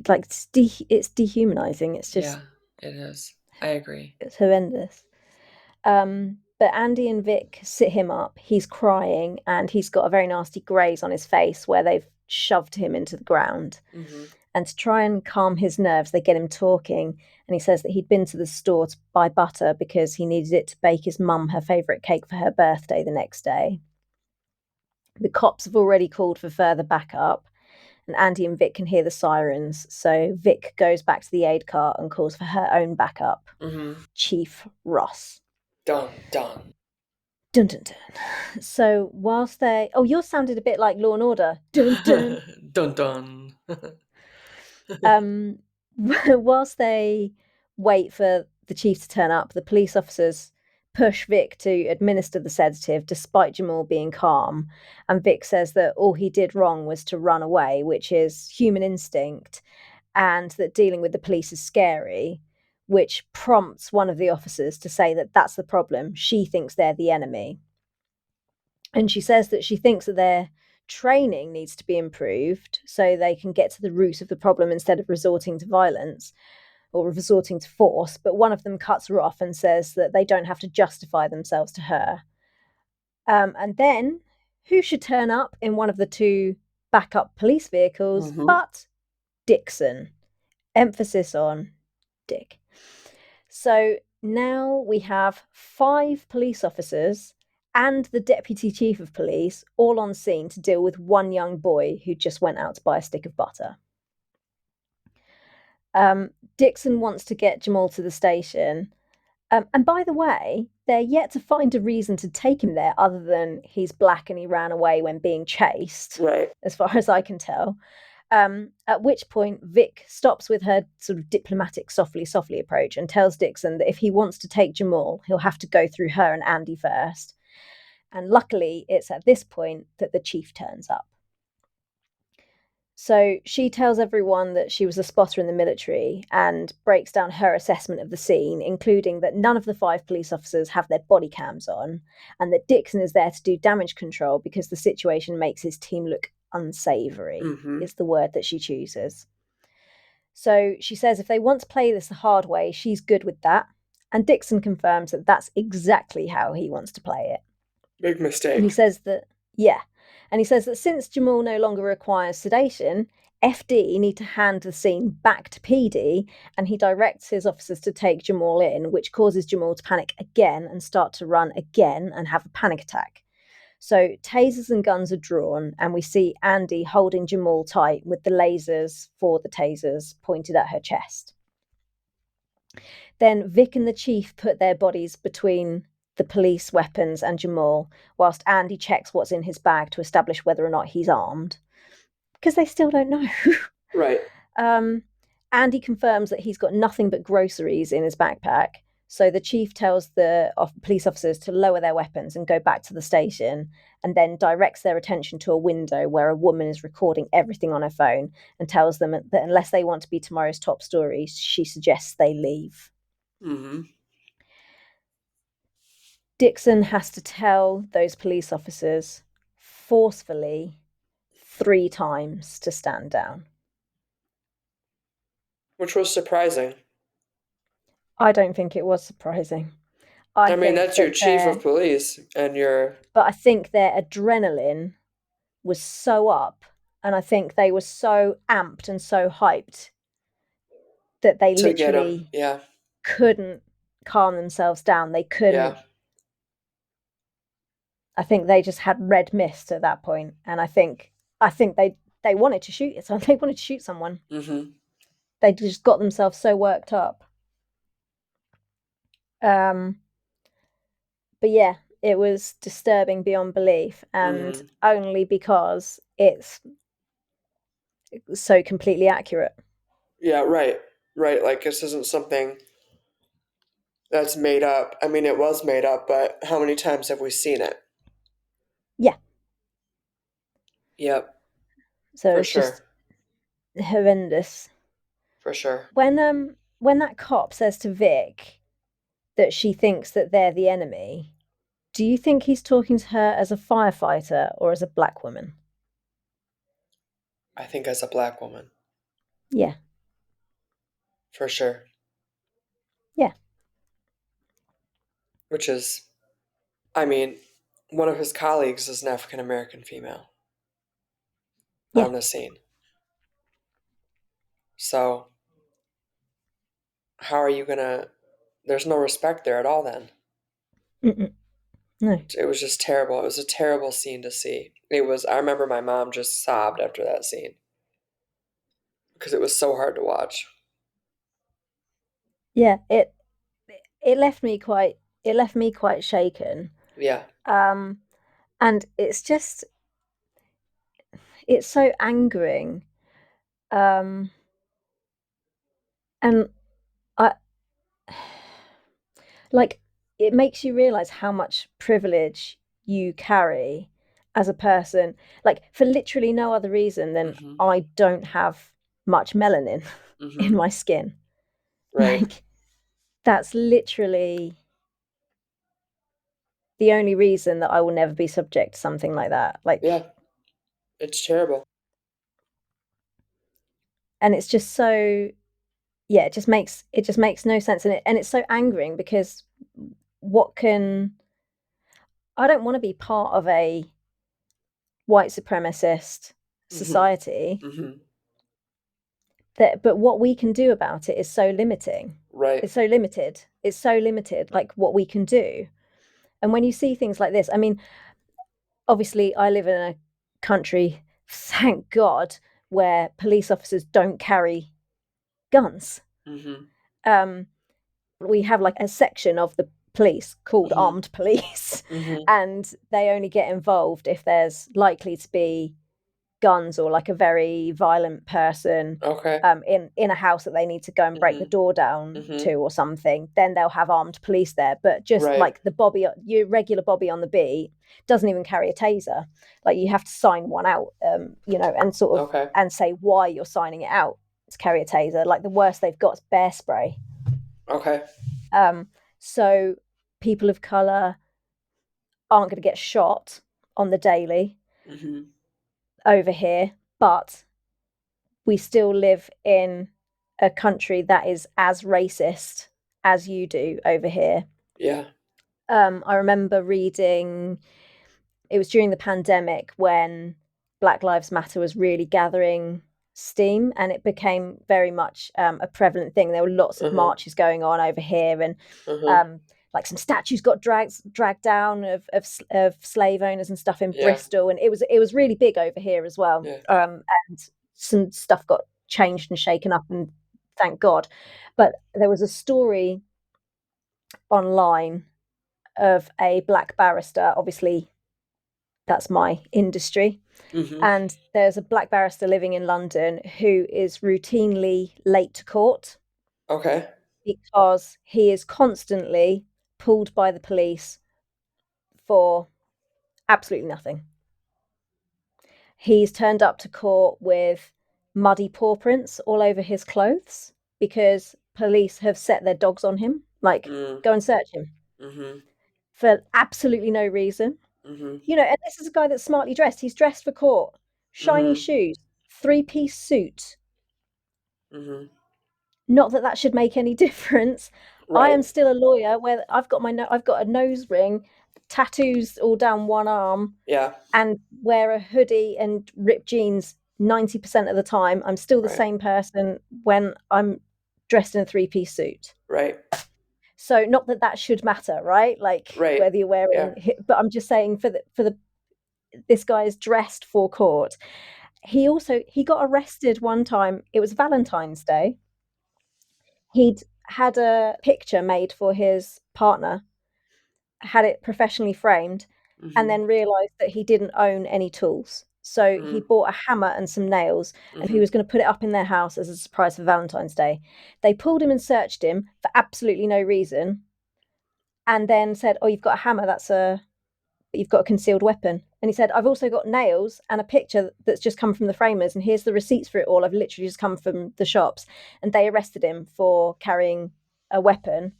like it's dehumanizing. It's just Yeah, it is. I agree. it's horrendous. But Andy and Vic sit him up. He's crying and he's got a very nasty graze on his face where they've shoved him into the ground. Mhm. And to try and calm his nerves, they get him talking. And he says that he'd been to the store to buy butter because he needed it to bake his mum her favourite cake for her birthday the next day. The cops have already called for further backup, and Andy and Vic can hear the sirens. So Vic goes back to the aid car and calls for her own backup, Mhm. Chief Ross. Done. Done. Dun dun dun. So whilst they, oh, yours sounded a bit like Law and Order. Dun dun. Dun dun. Um, whilst they wait for the chief to turn up, the police officers push Vic to administer the sedative despite Jamal being calm. And Vic says that all he did wrong was to run away, which is human instinct, and that dealing with the police is scary, which prompts one of the officers to say that that's the problem. She thinks they're the enemy. And she says that she thinks that their training needs to be improved so they can get to the root of the problem instead of resorting to violence or resorting to force. But one of them cuts her off and says that they don't have to justify themselves to her. And then who should turn up in one of the two backup police vehicles Mhm. but Dixon? Emphasis on Dick. So now we have 5 police officers and the deputy chief of police all on scene to deal with one young boy who just went out to buy a stick of butter. Dixon wants to get Jamal to the station. And by the way, they're yet to find a reason to take him there other than he's black and he ran away when being chased, Right. as far as I can tell. At which point, Vic stops with her sort of diplomatic, softly approach and tells Dixon that if he wants to take Jamal, he'll have to go through her and Andy first. And luckily, it's at this point that the chief turns up. So she tells everyone that she was a spotter in the military and breaks down her assessment of the scene, including that none of the 5 police officers have their body cams on, and that Dixon is there to do damage control because the situation makes his team look unsavory, Mm-hmm. is the word that she chooses. So she says if they want to play this the hard way, she's good with that. And Dixon confirms that that's exactly how he wants to play it. Big And he mistake. says that, yeah. And he says that since Jamal no longer requires sedation, FD need to hand the scene back to PD, and he directs his officers to take Jamal in, which causes Jamal to panic again and start to run again and have a panic attack. So tasers and guns are drawn, and we see Andy holding Jamal tight with the lasers for the tasers pointed at her chest. Then Vic and the chief put their bodies between the police weapons and Jamal, whilst Andy checks what's in his bag to establish whether or not he's armed, because they still don't know. Right. Andy confirms that he's got nothing but groceries in his backpack. So the chief tells the police officers to lower their weapons and go back to the station, and then directs their attention to a window where a woman is recording everything on her phone and tells them that unless they want to be tomorrow's top story, she suggests they leave. Mm-hmm. Dixon has to tell those police officers forcefully 3 times to stand down. Which was surprising. I don't think it was surprising. I I mean, think that's your that chief of police, and you're but I think their adrenaline was so up, and I think they were so amped and so hyped that they to get him. literally Yeah. couldn't calm themselves down. They couldn't. Yeah. I think they just had red mist at that point, and I think they wanted to shoot it. So they wanted to shoot someone. Mm-hmm. They just got themselves so worked up. But yeah, it was disturbing beyond belief, and Mm-hmm. only because it's so completely accurate. Yeah, right. Right. Like this isn't something that's made up. I mean, it was made up, but how many times have we seen it? Yeah, Yep, so for it's just sure. horrendous. For sure. When that cop says to Vic that she thinks that they're the enemy, do you think he's talking to her as a firefighter or as a black woman? I think as a black woman, Yeah, for sure. yeah, Which is, I mean, one of his colleagues is an African American female yeah. on the scene. So, how are you gonna? There's no respect there at all then. Mm-mm. No. It was just terrible. It was a terrible scene to see. I remember my mom just sobbed after that scene because it was so hard to watch. Yeah, it left me quite shaken. Yeah. Um, and it's so angering. Um, and I like it makes you realize how much privilege you carry as a person, like for literally no other reason than Mm-hmm. I don't have much melanin in Mm-hmm. my skin. Right. Like that's literally the only reason that I will never be subject to something like that. Like, Yeah. It's terrible. and it's just so, yeah, it just makes no sense, and it's so angering because what can I don't want to be part of a white supremacist Mm-hmm. society Mm-hmm. but what we can do about it is so limiting. Right. It's so limited. It's so limited, like what we can do. And when you see things like this, I mean, obviously, I live in a country, thank God, where police officers don't carry guns. Mm-hmm. Um, we have like a section of the police called Mm-hmm. armed police, Mm-hmm. and they only get involved if there's likely to be guns or like a very violent person Okay. in a house that they need to go and break the Mhm. door down to Mhm. or something, then they'll have armed police there. But just Right. like the bobby, your regular bobby on the beat doesn't even carry a taser. Like you have to sign one out, and sort of Okay. and say why you're signing it out to carry a taser. Like the worst they've got is bear spray. Okay. Um, so people of color aren't going to get shot on the daily Mhm. over here, but we still live in a country that is as racist as you do over here. Yeah. I remember reading, it was during the pandemic when Black Lives Matter was really gathering steam, and it became very much a prevalent thing. There were lots of Uh-huh. marches going on over here, and Uh-huh. um, like some statues got dragged down of slave owners and stuff in Yeah. Bristol, and it was really big over here as well. Yeah. And some stuff got changed and shaken up, and thank God. But there was a story online of a black barrister. Obviously, that's my industry. Mhm. And there's a black barrister living in London who is routinely late to court Okay. because he is constantly pulled by the police for absolutely nothing. He's turned up to court with muddy paw prints all over his clothes because police have set their dogs on him, like, Mm. go and search him Mhm. for absolutely no reason. Mhm. And this is a guy that's smartly dressed. He's dressed for court, shiny Mhm. shoes, three-piece suit. Mhm. Not that that should make any difference. I Right. am still a lawyer where I've got a nose ring, tattoos all down one arm, Yeah. and wear a hoodie and ripped jeans 90% of the time. I'm still the Right. same person when I'm dressed in a three-piece suit. Right. So not that that should matter, right? Like Right. whether you're Yeah. wearing, but I'm just saying for the this guy is dressed for court. He got arrested one time. It was Valentine's Day. He'd had a picture made for his partner, had it professionally framed, and Mhm. then realized that he didn't own any tools. So he Mhm. bought a hammer and some nails, and he Mhm. was going to put it up in their house as a surprise for Valentine's Day. They pulled him and searched him for absolutely no reason, and then said, "Oh, you've got a hammer. You've got a concealed weapon." And he said, "I've also got nails and a picture that's just come from the framers, and here's the receipts for it all. I've literally just come from the shops." And they arrested him for carrying a weapon.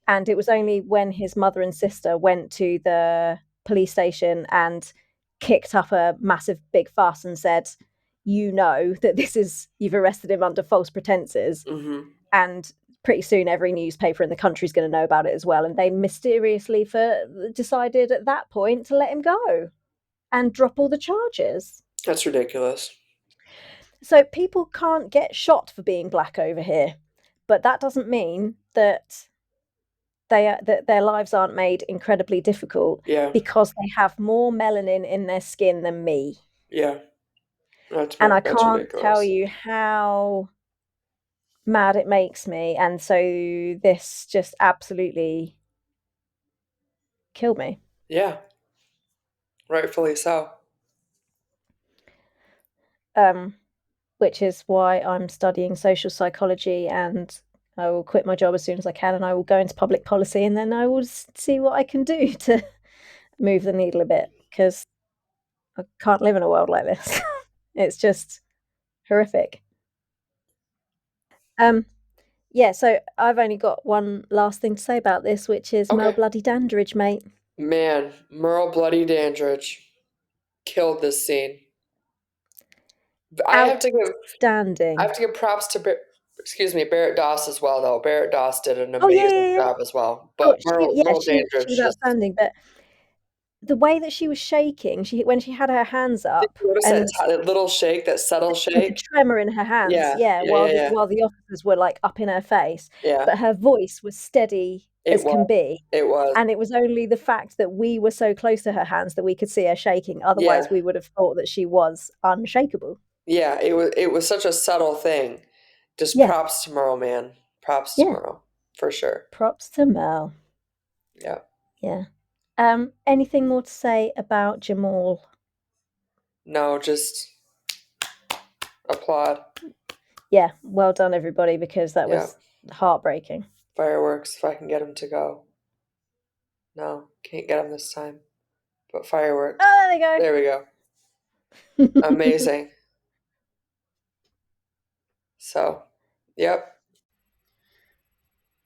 And it was only when his mother and sister went to the police station and kicked up a massive big fuss and said, that you've arrested him under false pretenses. Mhm. And pretty soon every newspaper in the country is going to know about it as well. And they mysteriously decided at that point to let him go and drop all the charges. That's ridiculous. So people can't get shot for being black over here, but that doesn't mean that that their lives aren't made incredibly difficult Yeah. because they have more melanin in their skin than me. Yeah. And I That's can't tell ridiculous. you how mad it makes me. And so this just absolutely killed me. Yeah. Rightfully so. Um, which is why I'm studying social psychology, and I will quit my job as soon as I can and I will go into public policy, and then I will see what I can do to move the needle a bit because I can't live in a world like this. It's just horrific. Um, yeah, so I've only got one last thing to say about this, which is Mel Okay. Bloody Dandridge, mate. Man, Merle Bloody Dandridge killed this scene. I have to give I Outstanding. have to give props to excuse me, Barrett Doss as well though. Barrett Doss did an Oh yeah, amazing yeah, yeah. job as well. Oh, But Merle she was Dandridge just outstanding. But the way that she was shaking, she when she had her hands did up you notice that and that little shake, that subtle like a shake? tremor in her hands, Yeah, yeah, yeah, yeah, yeah. while the officers were like up in her face, Yeah. but her voice was steady It as can was. be. It was. And it was only the fact that we were so close to her hands that we could see her shaking. Otherwise, Yeah. we would have thought that she was unshakable. Yeah, it was such a subtle thing. Just Yeah, props to Merle, man. Props to yeah. Merle. For sure. Props to Mel. Yeah. Yeah. Anything more to say about Jamal? No, just applaud. Yeah, well done, everybody, because that Yeah, was heartbreaking. fireworks if I can get them to go. No, can't get them this time. But fireworks. Oh, there There we go. they go. Amazing. So, yep.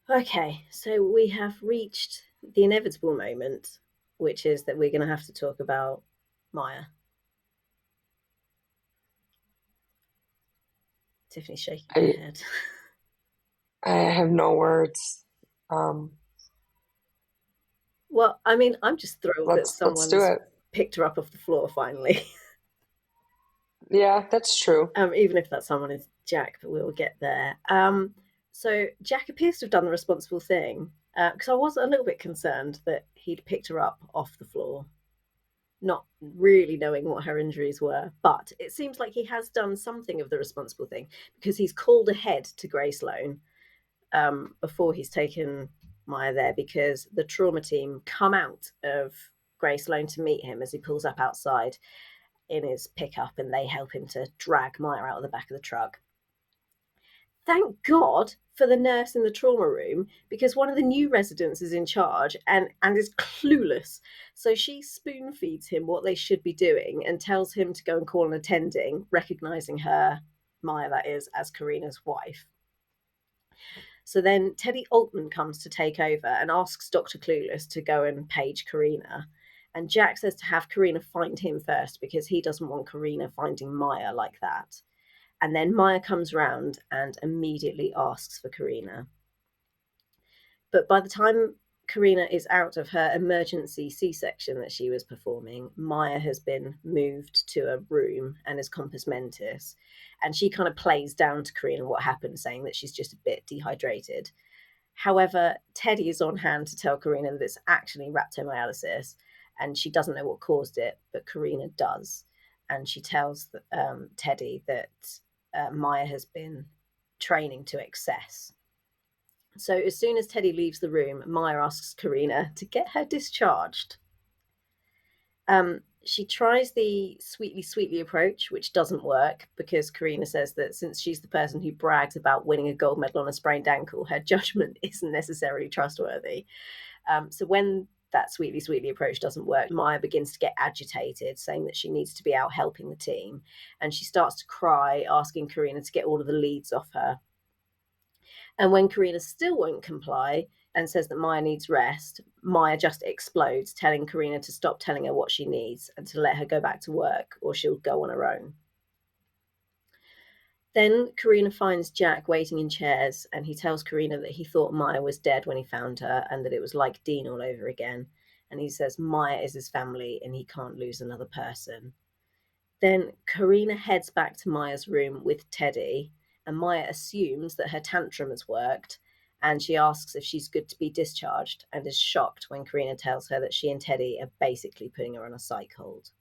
Okay, so we have reached the inevitable moment, which is that we're going to have to talk about Maya. Tiffany's shaking her I head. I have no words. Um, Well, I mean, I'm just thrilled that let's do someone's it. picked her up off the floor finally. Yeah, that's true. Even if that someone is Jack, but we'll get there. So Jack appears to have done the responsible thing because I was a little bit concerned that he'd picked her up off the floor, not really knowing what her injuries were. But it seems like he has done something of the responsible thing because he's called ahead to Grey Sloan before he's taken Maya there because the trauma team come out of Grey Sloan to meet him as he pulls up outside in his pickup and they help him to drag Maya out of the back of the truck. Thank God for the nurse in the trauma room because one of the new residents is in charge and is clueless. So she spoon feeds him what they should be doing and tells him to go and call an attending, recognizing her, Maya that is, as Karina's wife. So then Teddy Altman comes to take over and asks Dr. Clueless to go and page Karina. And Jack says to have Karina find him first because he doesn't want Karina finding Maya like that. And then Maya comes round and immediately asks for Karina. But by the time Karina is out of her emergency C-section that she was performing, Maya has been moved to a room and is compos mentis. And she kind of plays down to Karina what happened, saying that she's just a bit dehydrated. However, Teddy is on hand to tell Karina that it's actually rhabdomyolysis and she doesn't know what caused it, but Karina does. And she tells Teddy that Maya has been training to excess. So as soon as Teddy leaves the room, Maya asks Karina to get her discharged. She tries the sweetly, sweetly approach, which doesn't work because Karina says that since she's the person who brags about winning a gold medal on a sprained ankle, her judgment isn't necessarily trustworthy. So when that sweetly, sweetly approach doesn't work, Maya begins to get agitated, saying that she needs to be out helping the team. And she starts to cry, asking Karina to get all of the leads off her. And when Karina still won't comply and says that Maya needs rest, Maya just explodes, telling Karina to stop telling her what she needs and to let her go back to work or she'll go on her own. Then Karina finds Jack waiting in chairs and he tells Karina that he thought Maya was dead when he found her and that it was like Dean all over again. And he says Maya is his family and he can't lose another person. Then Karina heads back to Maya's room with Teddy, and Maya assumes that her tantrum has worked, and she asks if she's good to be discharged, and is shocked when Karina tells her that she and Teddy are basically putting her on a psych hold.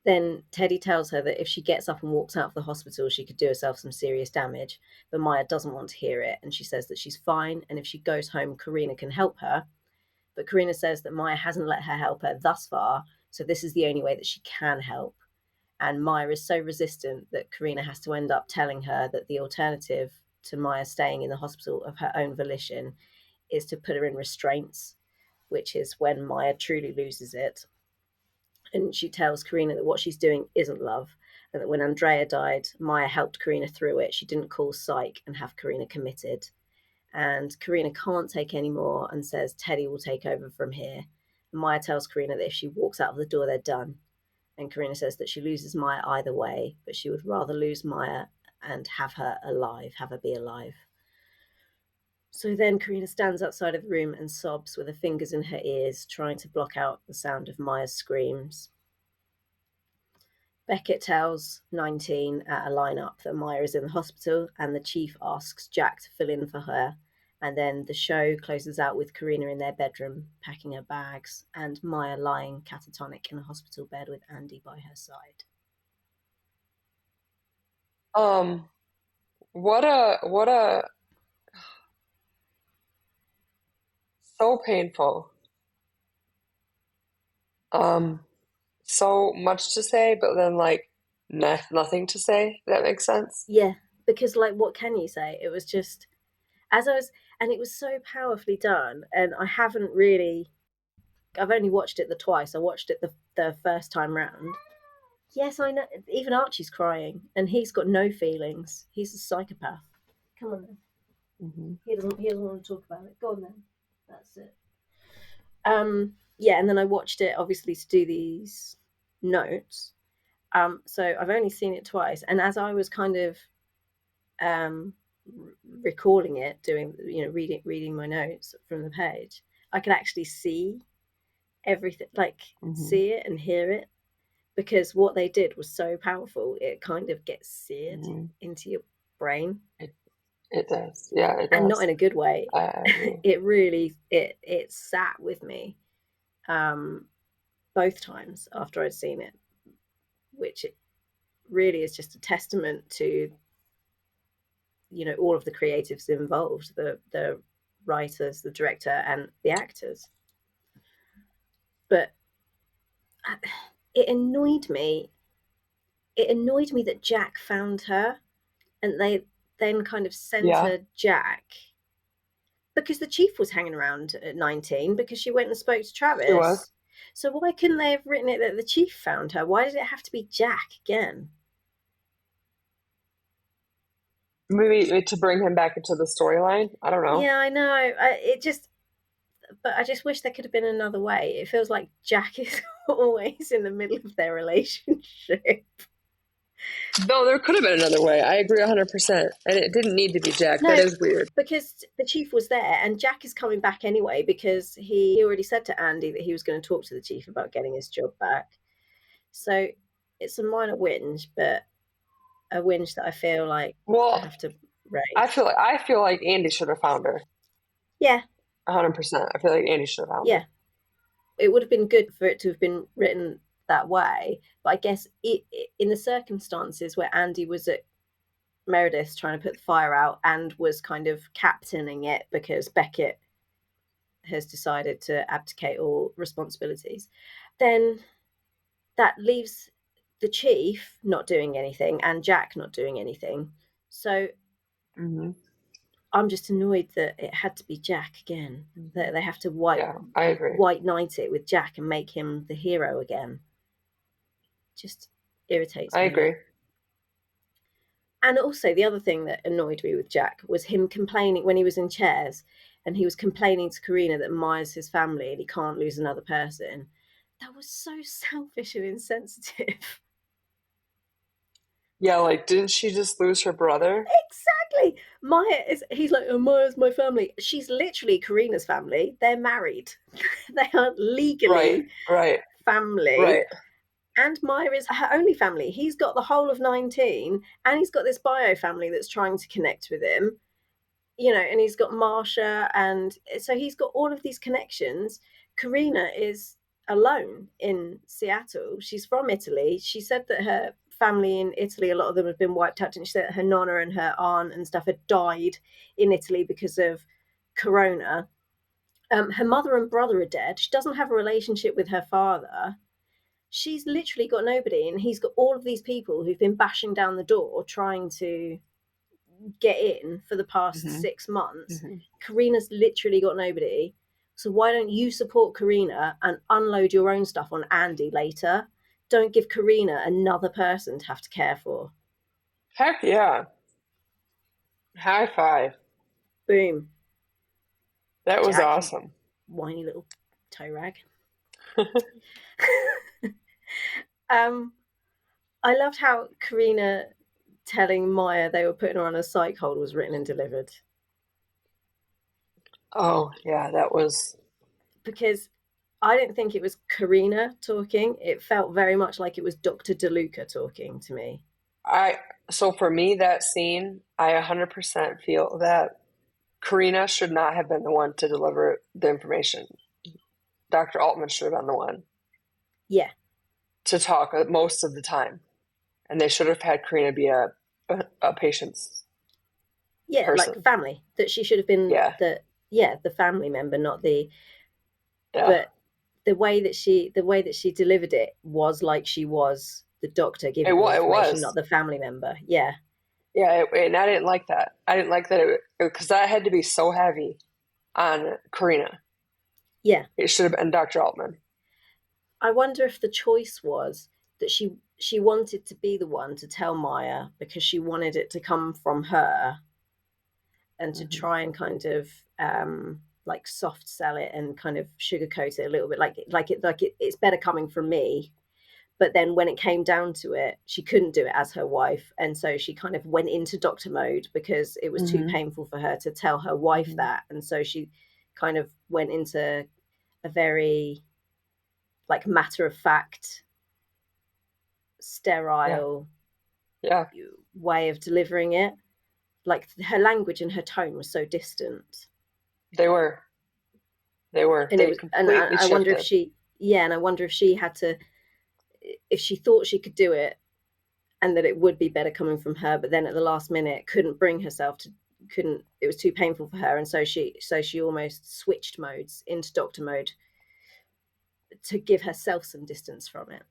Then Teddy tells her that if she gets up and walks out of the hospital, she could do herself some serious damage, but Maya doesn't want to hear it, and she says that she's fine, and if she goes home, Karina can help her. But Karina says that Maya hasn't let her help her thus far, so this is the only way that she can help. And Maya is so resistant that Karina has to end up telling her that the alternative to Maya staying in the hospital of her own volition is to put her in restraints, which is when Maya truly loses it. And she tells Karina that what she's doing isn't love, and that when Andrea died, Maya helped Karina through it. She didn't call psych and have Karina committed. And Karina can't take any more and says Teddy will take over from here. And Maya tells Karina that if she walks out of the door, they're done. And Karina says that she loses Maya either way, but she would rather lose Maya and have her alive, have her be alive. So then Karina stands outside of the room and sobs with her fingers in her ears, trying to block out the sound of Maya's screams. Beckett tells 19 at a lineup that Maya is in the hospital, and the chief asks Jack to fill in for her. And then the show closes out with Karina in their bedroom, packing her bags, and Maya lying catatonic in a hospital bed with Andy by her side. Um, what a so painful. Um, so much to say, but then like nothing to say. That makes sense. Yeah, because like, what can you say? It was just as I was, and it was so powerfully done. And I haven't really, I've only watched it twice. I watched it the first time round. Yes, I know. Even Archie's crying, and he's got no feelings. He's a psychopath. Come on then. Hmm. He doesn't want to talk about it. Go on then. That's it. Yeah, and then I watched it obviously to do these notes. So I've only seen it twice, and as I was kind of um recalling it, doing reading my notes from the page, I could actually see everything, like Hmm. see it and hear it, because what they did was so powerful. It kind of gets seared Hmm. into your brain, It, it does. Yeah, it and not does. in a good way. I agree. It really it sat with me um both times after I'd seen it, which it really is just a testament to all of the creatives involved, the writers, the director, and the actors. But it annoyed me. It annoyed me that Jack found her, and they then kind of Yeah, centered Jack because the chief was hanging around at 19 because she went and spoke to she was. Travis. So why couldn't they have written it that the chief found her? Why did it have to be Jack again? Maybe to bring him back into the storyline. I don't know. Yeah, I know. But I just wish there could have been another way. It feels like Jack is always in the middle of their relationship. No, there could have been another way. I agree 100%. And it didn't need to be Jack. That No, is weird. because the chief was there, and Jack is coming back anyway because he already said to Andy that he was going to talk to the chief about getting his job back. So it's a minor whinge, but a whinge that I feel like I Well, have to raise. I feel like Andy should have found her. Yeah, 100%. I feel like Andy should have found yeah. her. It would have been good for it to have been written that way, but I guess in the circumstances where Andy was at Meredith trying to put the fire out and was kind of captaining it because Beckett has decided to abdicate all responsibilities, then that leaves the chief not doing anything and Jack not doing anything. So Hmm. I'm just annoyed that it had to be Jack again, that they have to white Yeah, I agree. white knight it with Jack and make him the hero again. Just irritates I me a lot. agree. And also, the other thing that annoyed me with Jack was him complaining when he was in chairs, and he was complaining to Karina that Maya's his family and he can't lose another person. That was so selfish and insensitive. Yeah, like, didn't she just lose her brother? Exactly. He's like, oh, Maya's my family. She's literally Karina's family. They're married. They are Right, legally right, family. right. And Maya is her only family. He's got the whole of 19, and he's got this bio family that's trying to connect with him, and he's got Marsha, and so he's got all of these connections. Karina is alone in Seattle. She's from Italy. She said that her family in Italy, a lot of them have been wiped out, and she said that her nonna and her aunt and stuff had died in Italy because of Corona. Her mother and brother are dead. She doesn't have a relationship with her father. She's literally got nobody, and he's got all of these people who've been bashing down the door trying to get in for the past Hmm. 6 months. Hmm. Karina's literally got nobody. So why don't you support Karina and unload your own stuff on Andy later? Don't give Karina another person to have to care for. Heck yeah. High five. Boom. That was Jack, you awesome. whiny little toe rag. um, I loved how Karina telling Maya they were putting her on a psych hold was written and delivered. Oh, yeah, that was. Because I didn't think it was Karina talking. It felt very much like it was Dr. DeLuca talking to me. I so for me that scene, I 100% feel that Karina should not have been the one to deliver the information. Dr. Altman should have been the one Yeah. to talk most of the time, and they should have had Karina be a patient's Yeah, like person. family. That she should have been Yeah, the family member, not the yeah. but the way that she delivered it was like she was the doctor It, giving the it information, not was. the family member. Yeah. Yeah, and I didn't like that. I didn't like that because that had to be so heavy on Karina. Yeah. It should have been Dr. Altman. I wonder if the choice was that she wanted to be the one to tell Maya because she wanted it to come from her, and to Hmm. try and kind of like soft sell it and kind of sugarcoat it a little bit, it's better coming from me. But then when it came down to it, she couldn't do it as her wife, and so she kind of went into doctor mode because it was too Hmm. painful for her to tell her wife Hmm. that, and so she kind of went into a very like matter of fact, Yeah, sterile yeah. way of delivering it. Like her language and her tone was so distant. They were. They were. And it They was, and completely I wonder if shifted. she, yeah, and I wonder if she had to, if she thought she could do it and that it would be better coming from her, but then at the last minute couldn't bring herself to, couldn't, it was too painful for her, and so she almost switched modes into doctor mode to give herself some distance from it.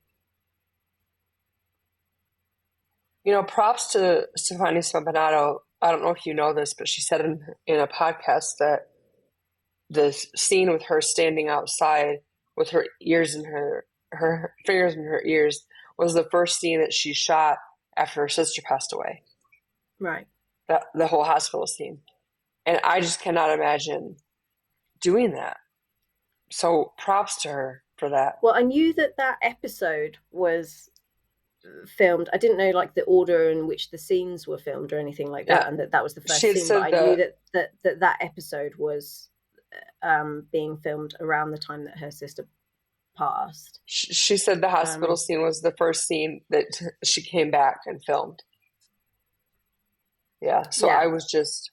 You know, props to Stefani Spampanato. I don't know if you know this, but she said in a podcast that this scene with her standing outside with her ears in her fingers in her ears was the first scene that she shot after her sister passed away. Right. That the whole hospital scene. And I just cannot imagine doing that. So props to her for that. Well, I knew that that episode was filmed. I didn't know like the order in which the scenes were filmed or anything like that, Yeah. and that that was the She first had scene. But said I knew the that episode was being filmed around the time that her sister passed. she said the hospital Um, scene was the first scene that she came back and filmed. Yeah. So yeah, I was just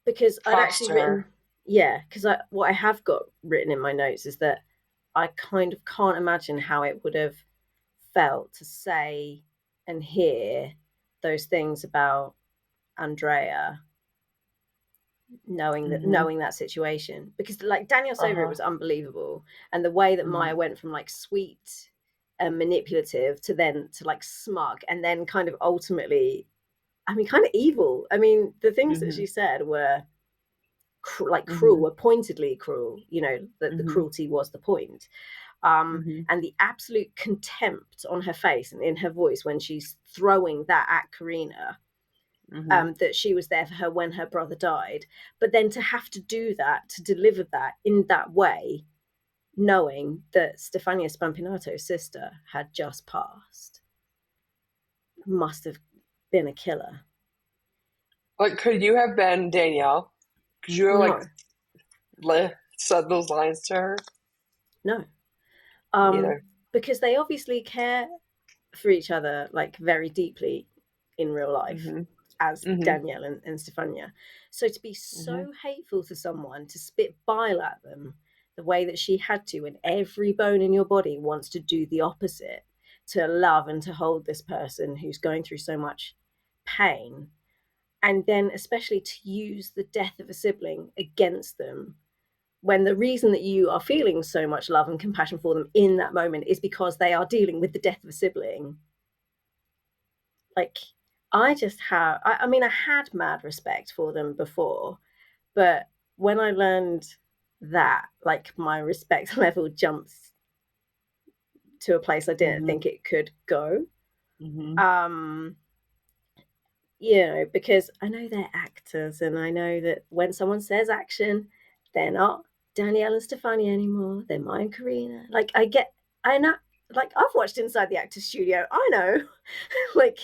because I'd props actually to written, her. yeah, because what I have got written in my notes is that I kind of can't imagine how it would have felt to say and hear those things about Andrea, Hmm. knowing that situation, because like Danielle Sober, it Uh-huh. was unbelievable, and the way that Maya Hmm. went from like sweet and manipulative to then to like smug, and then kind of ultimately, I mean, kind of evil. I mean, the things that Hmm. she said were like cruel, Hmm. were pointedly cruel. You know that the Hmm. cruelty was the point. Hmm. And the absolute contempt on her face and in her voice when she's throwing that at Karina, Hmm. that she was there for her when her brother died. But then to have to do that, to deliver that in that way, knowing that Stefania Spampinato's sister had just passed, must have been a killer. Like, could you have been Danielle? Could you have No, said those lines to her? no. Neither. Because they obviously care for each other like very deeply in real life, Hmm. as Hmm. Danielle and Stefania. So to be Hmm. so hateful to someone, to spit bile at them the way that she had to, and every bone in your body wants to do the opposite, to love and to hold this person who's going through so much pain, and then especially to use the death of a sibling against them, when the reason that you are feeling so much love and compassion for them in that moment is because they are dealing with the death of a sibling. Like, I just have, I mean, I had mad respect for them before, but when I learned that, like, my respect level jumps to a place I didn't Hmm. think it could go. Hmm. Um, because I know they're actors, and I know that when someone says action, they're not Danielle and Stefania anymore. They're Maya and Karina. Like, I know, like, I've watched Inside the Actors Studio. I know, like,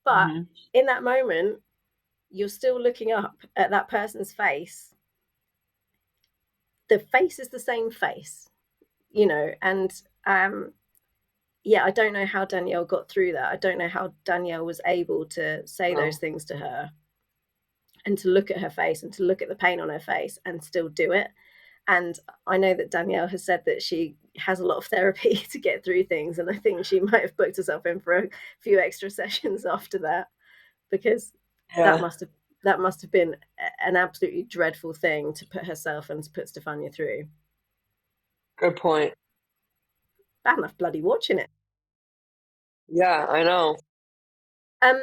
but Hmm. in that moment, you're still looking up at that person's face. The face is the same face, and yeah, I don't know how Danielle got through that. I don't know how Danielle was able to say those Well, things to her and to look at her face and to look at the pain on her face and still do it. And I know that Danielle has said that she has a lot of therapy to get through things, and I think she might have booked herself in for a few extra sessions after that, because that yeah, must have that must have been an absolutely dreadful thing to put herself and to put Stefania through. good point. Bad enough bloody watching it. Yeah, I know. Um,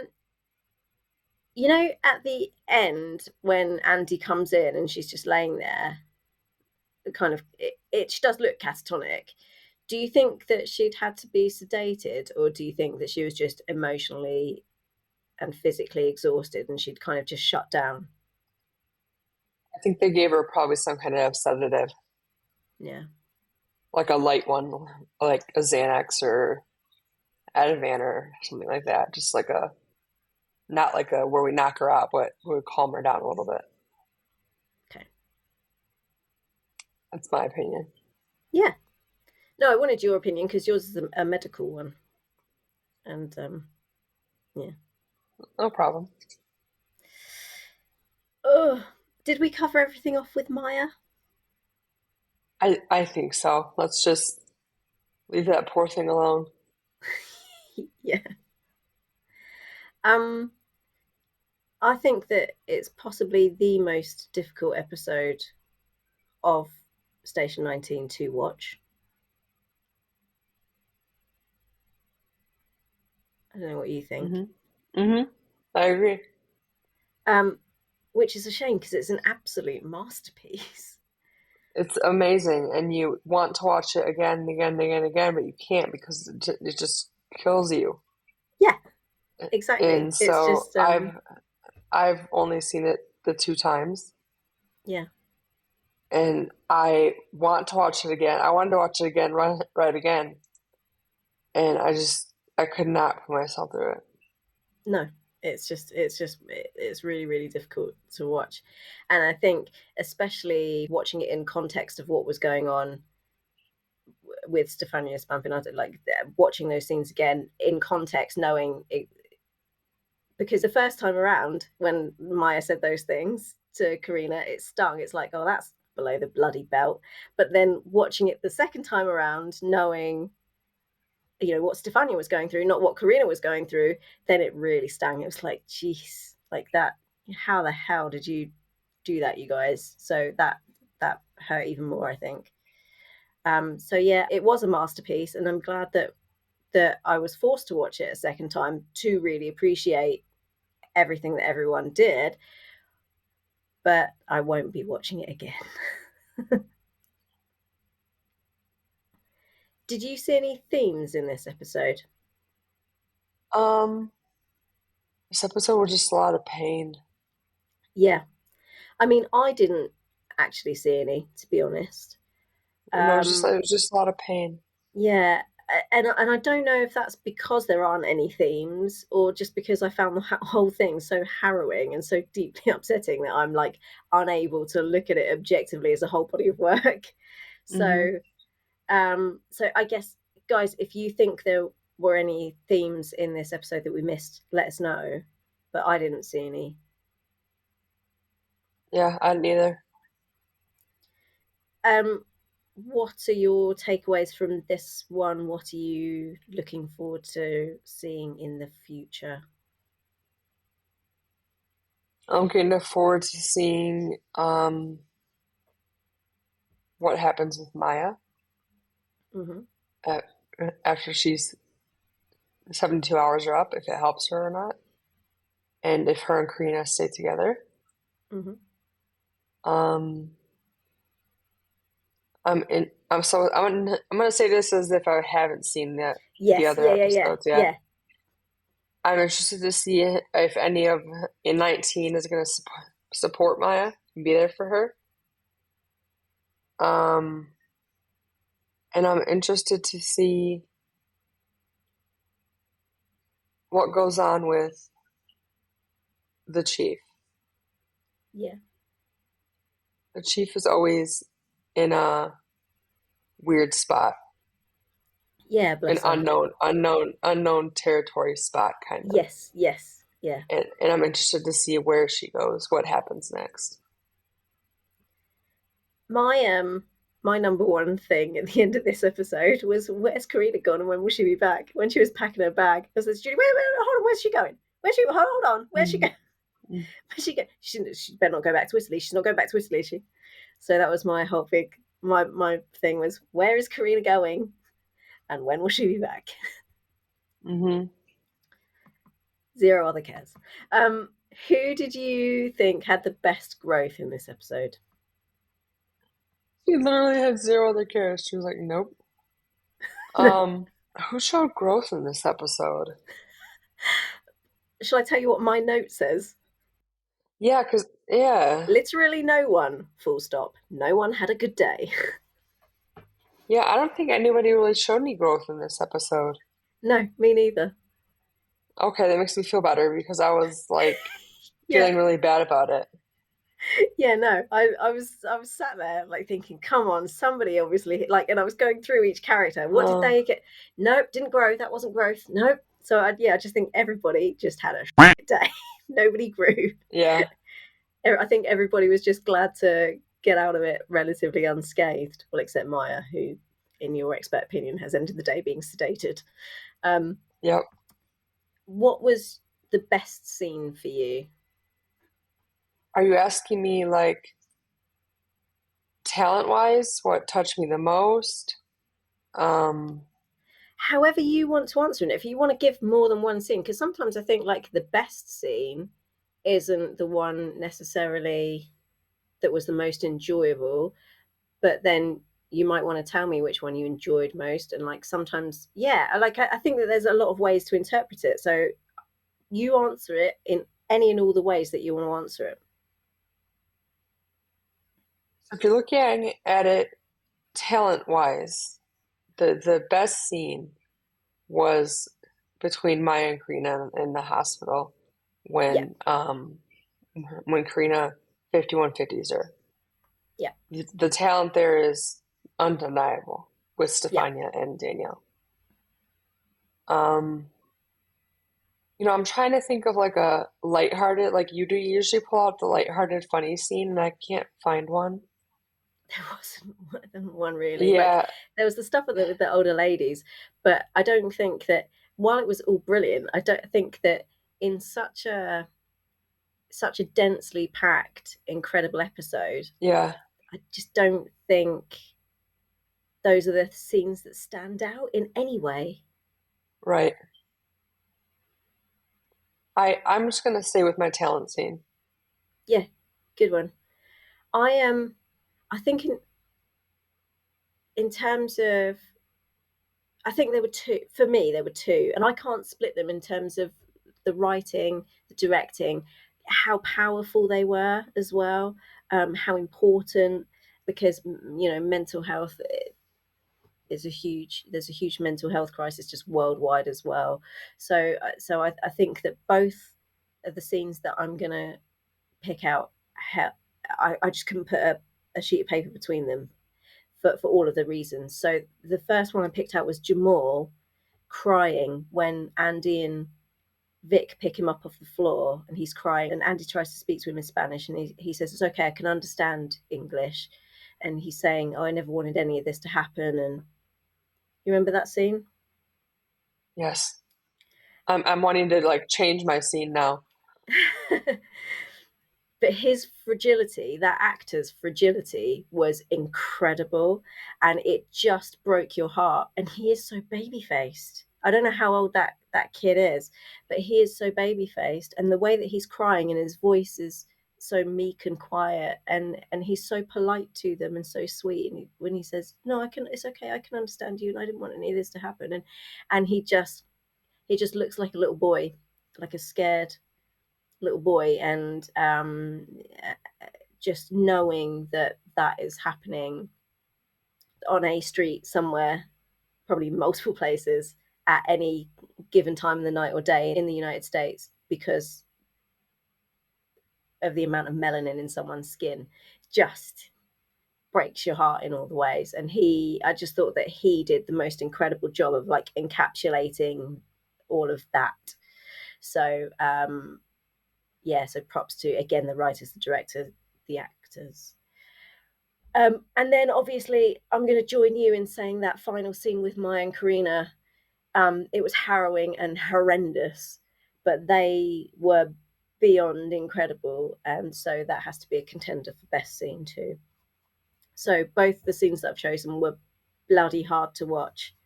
you know, at the end when Andy comes in and she's just laying there, kind of, she does look catatonic. Do you think that she'd had to be sedated, or do you think that she was just emotionally and physically exhausted and she'd kind of just shut down? I think they gave her probably some kind of sedative, Yeah. like a light one, like a Xanax or Ativan or something like that. Just like a, not like a where we knock her out, but we calm her down a little bit. Okay. That's my opinion. Yeah. No, I wanted your opinion because yours is a medical one. And yeah. No problem. Oh, did we cover everything off with Maya? I think so. Let's just leave that poor thing alone. Yeah. Um, I think that it's possibly the most difficult episode of Station 19 to watch. I don't know what you think. Mm-hmm. I agree. Um, which is a shame because it's an absolute masterpiece. It's amazing, and you want to watch it again and again and again and again, but you can't because it just kills you. Yeah, exactly. And It's so just I've only seen it the two times, yeah. and I want to watch it again. I wanted to watch it again, right again, and I could not put myself through it. No, it's really really difficult to watch, and I think especially watching it in context of what was going on with Stefania Spampinato, like watching those scenes again in context, knowing it, because the first time around when Maya said those things to Karina, it stung. It's like, oh, that's below the bloody belt. But then watching it the second time around, knowing what Stefania was going through, not what Karina was going through, then it really stung. It was like, geez, like that. How the hell did you do that, you guys? So that hurt even more, I think. So yeah, it was a masterpiece, and I'm glad that I was forced to watch it a second time to really appreciate everything that everyone did. But I won't be watching it again. Did you see any themes in this episode? Um, this episode was just a lot of pain. Yeah, I mean, I didn't actually see any, to be honest. No, it Um, was just a lot of pain. yeah, and I don't know if that's because there aren't any themes, or just because I found the whole thing so harrowing and so deeply upsetting that I'm like unable to look at it objectively as a whole body of work. Hmm. So, so I guess, guys, if you think there were any themes in this episode that we missed, let us know. But I didn't see any. Yeah, I didn't either. Um, what are your takeaways from this one? What are you looking forward to seeing in the future? I'm looking forward to seeing what happens with Maya Hmm. at, after she's 72 hours are up, if it helps her or not, and if her and Karina stay together. Hmm. Um, I'm gonna say this as if I haven't seen the Yes, other yeah, yeah, yeah, episodes yet. yeah, I'm interested to see if any of in 19 is gonna support Maya and be there for her. Um, and I'm interested to see what goes on with the chief. yeah, The chief is always in a weird spot, yeah. an Bless her. unknown territory spot, kind of. Yes, yes, yeah. And I'm interested to see where she goes, what happens next. My my number one thing at the end of this episode was, where's Karina gone and when will she be back? When she was packing her bag, I said, Judy, wait, hold on, where's she going? Where's she? Hold on, where's she Mm. going? Where's she going? She better not go back to Italy. She's not going back to Italy, is she? So that was my whole big my thing was, where is Karina going and when will she be back? Mm-hmm. Zero other cares. Who did you think had the best growth in this episode? She literally had zero other cares. She was like, nope. Um, who showed growth in this episode? Shall I tell you what my note says? Yeah, yeah. Literally no one. Full stop. No one had a good day. Yeah, I don't think anybody really showed any growth in this episode. No, me neither. Okay, that makes me feel better because I was like Yeah, feeling really bad about it. yeah, no. I was sat there like thinking, come on, somebody obviously like, and I was going through each character. What did Uh, they get? Nope, didn't grow. That wasn't growth. Nope. So I just think everybody just had a shit day. Nobody grew. yeah, I think everybody was just glad to get out of it relatively unscathed. Well, except Maya, who, in your expert opinion, has ended the day being sedated. Um, yep. what was the best scene for you? Are you asking me like talent-wise, what touched me the most? Um, However you want to answer it. If you want to give more than one scene, because sometimes I think like the best scene isn't the one necessarily that was the most enjoyable, but then you might want to tell me which one you enjoyed most. And like sometimes, yeah, like I think that there's a lot of ways to interpret it. So you answer it in any and all the ways that you want to answer it. if you're looking at it talent-wise, the best scene was between Maya and Karina in the hospital Yeah, when Karina 5150s her. yeah, The talent there is undeniable with yeah. Stefania and Danielle. Um, I'm trying to think of like a lighthearted, like you do usually pull out the lighthearted funny scene, and I can't find one. There wasn't one really. Like Yeah, there was the stuff with the older ladies, but I don't think that while it was all brilliant, I don't think that in such a densely packed, incredible episode, yeah, I just don't think those are the scenes that stand out in any way. right. I'm just gonna stay with my talent scene. Yeah, good one. I am. I think in terms of, I think there were two for me. There were two, and I can't split them in terms of the writing, the directing, how powerful they were as well, how important, because mental health is a huge. There's a huge mental health crisis just worldwide as well. So I think that both of the scenes that I'm gonna pick out, I just couldn't put a sheet of paper between them for all of the reasons. So the first one I picked out was Jamal crying when Andy and Vic pick him up off the floor and he's crying and Andy tries to speak to him in Spanish and he says, it's okay, I can understand English. And he's saying, oh, I never wanted any of this to happen. And you remember that scene? Yes, I'm wanting to like change my scene now. But his fragility, that actor's fragility, was incredible, and it just broke your heart. And he is so baby faced. I don't know how old that kid is, but he is so baby faced, and the way that he's crying and his voice is so meek and quiet, and he's so polite to them and so sweet. And when he says, "No, I can, it's okay, I can understand you, and I didn't want any of this to happen," and he just looks like a little boy, like a scared little boy, and just knowing that that is happening on a street somewhere, probably multiple places at any given time of the night or day in the United States because of the amount of melanin in someone's skin, just breaks your heart in all the ways. And I just thought that he did the most incredible job of like encapsulating all of that. So yeah, so props to again the writers, the director, the actors. And then obviously I'm going to join you in saying that final scene with Maya and Karina. It was harrowing and horrendous, but they were beyond incredible, and so that has to be a contender for best scene too. So both the scenes that I've chosen were bloody hard to watch.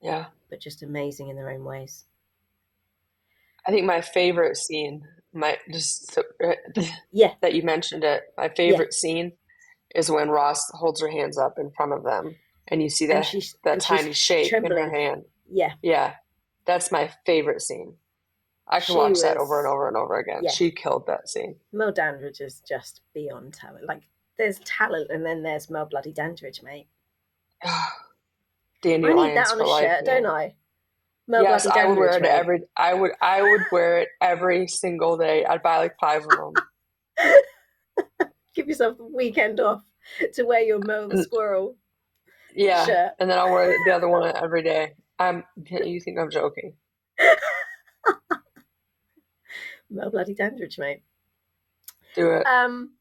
Yeah. but just amazing in their own ways. I think my favorite scene, my just Yeah, that you mentioned it, my yeah. favorite scene is when Ross holds her hands up in front of them, and you see And the she's tiny shape in her trembling. hand. Yeah, Yeah, that's my favorite scene. I could she watch that over and was. over and over again. Yeah, She killed that scene. Mel Dandridge is just beyond talent. Like, there's talent, and then there's Mel bloody Dandridge, mate. I need that Dandelions on a for life, shirt, don't man. I? Mel Yes, bloody I would wear Dandridge, it mate. every. I would wear it every single day. I'd buy like 5 of them. Give yourself the weekend off to wear your Mel the And, Squirrel yeah, shirt. and then I'll wear the other one every day. You think I'm joking? Mel bloody Dandridge, mate. Do it. Um,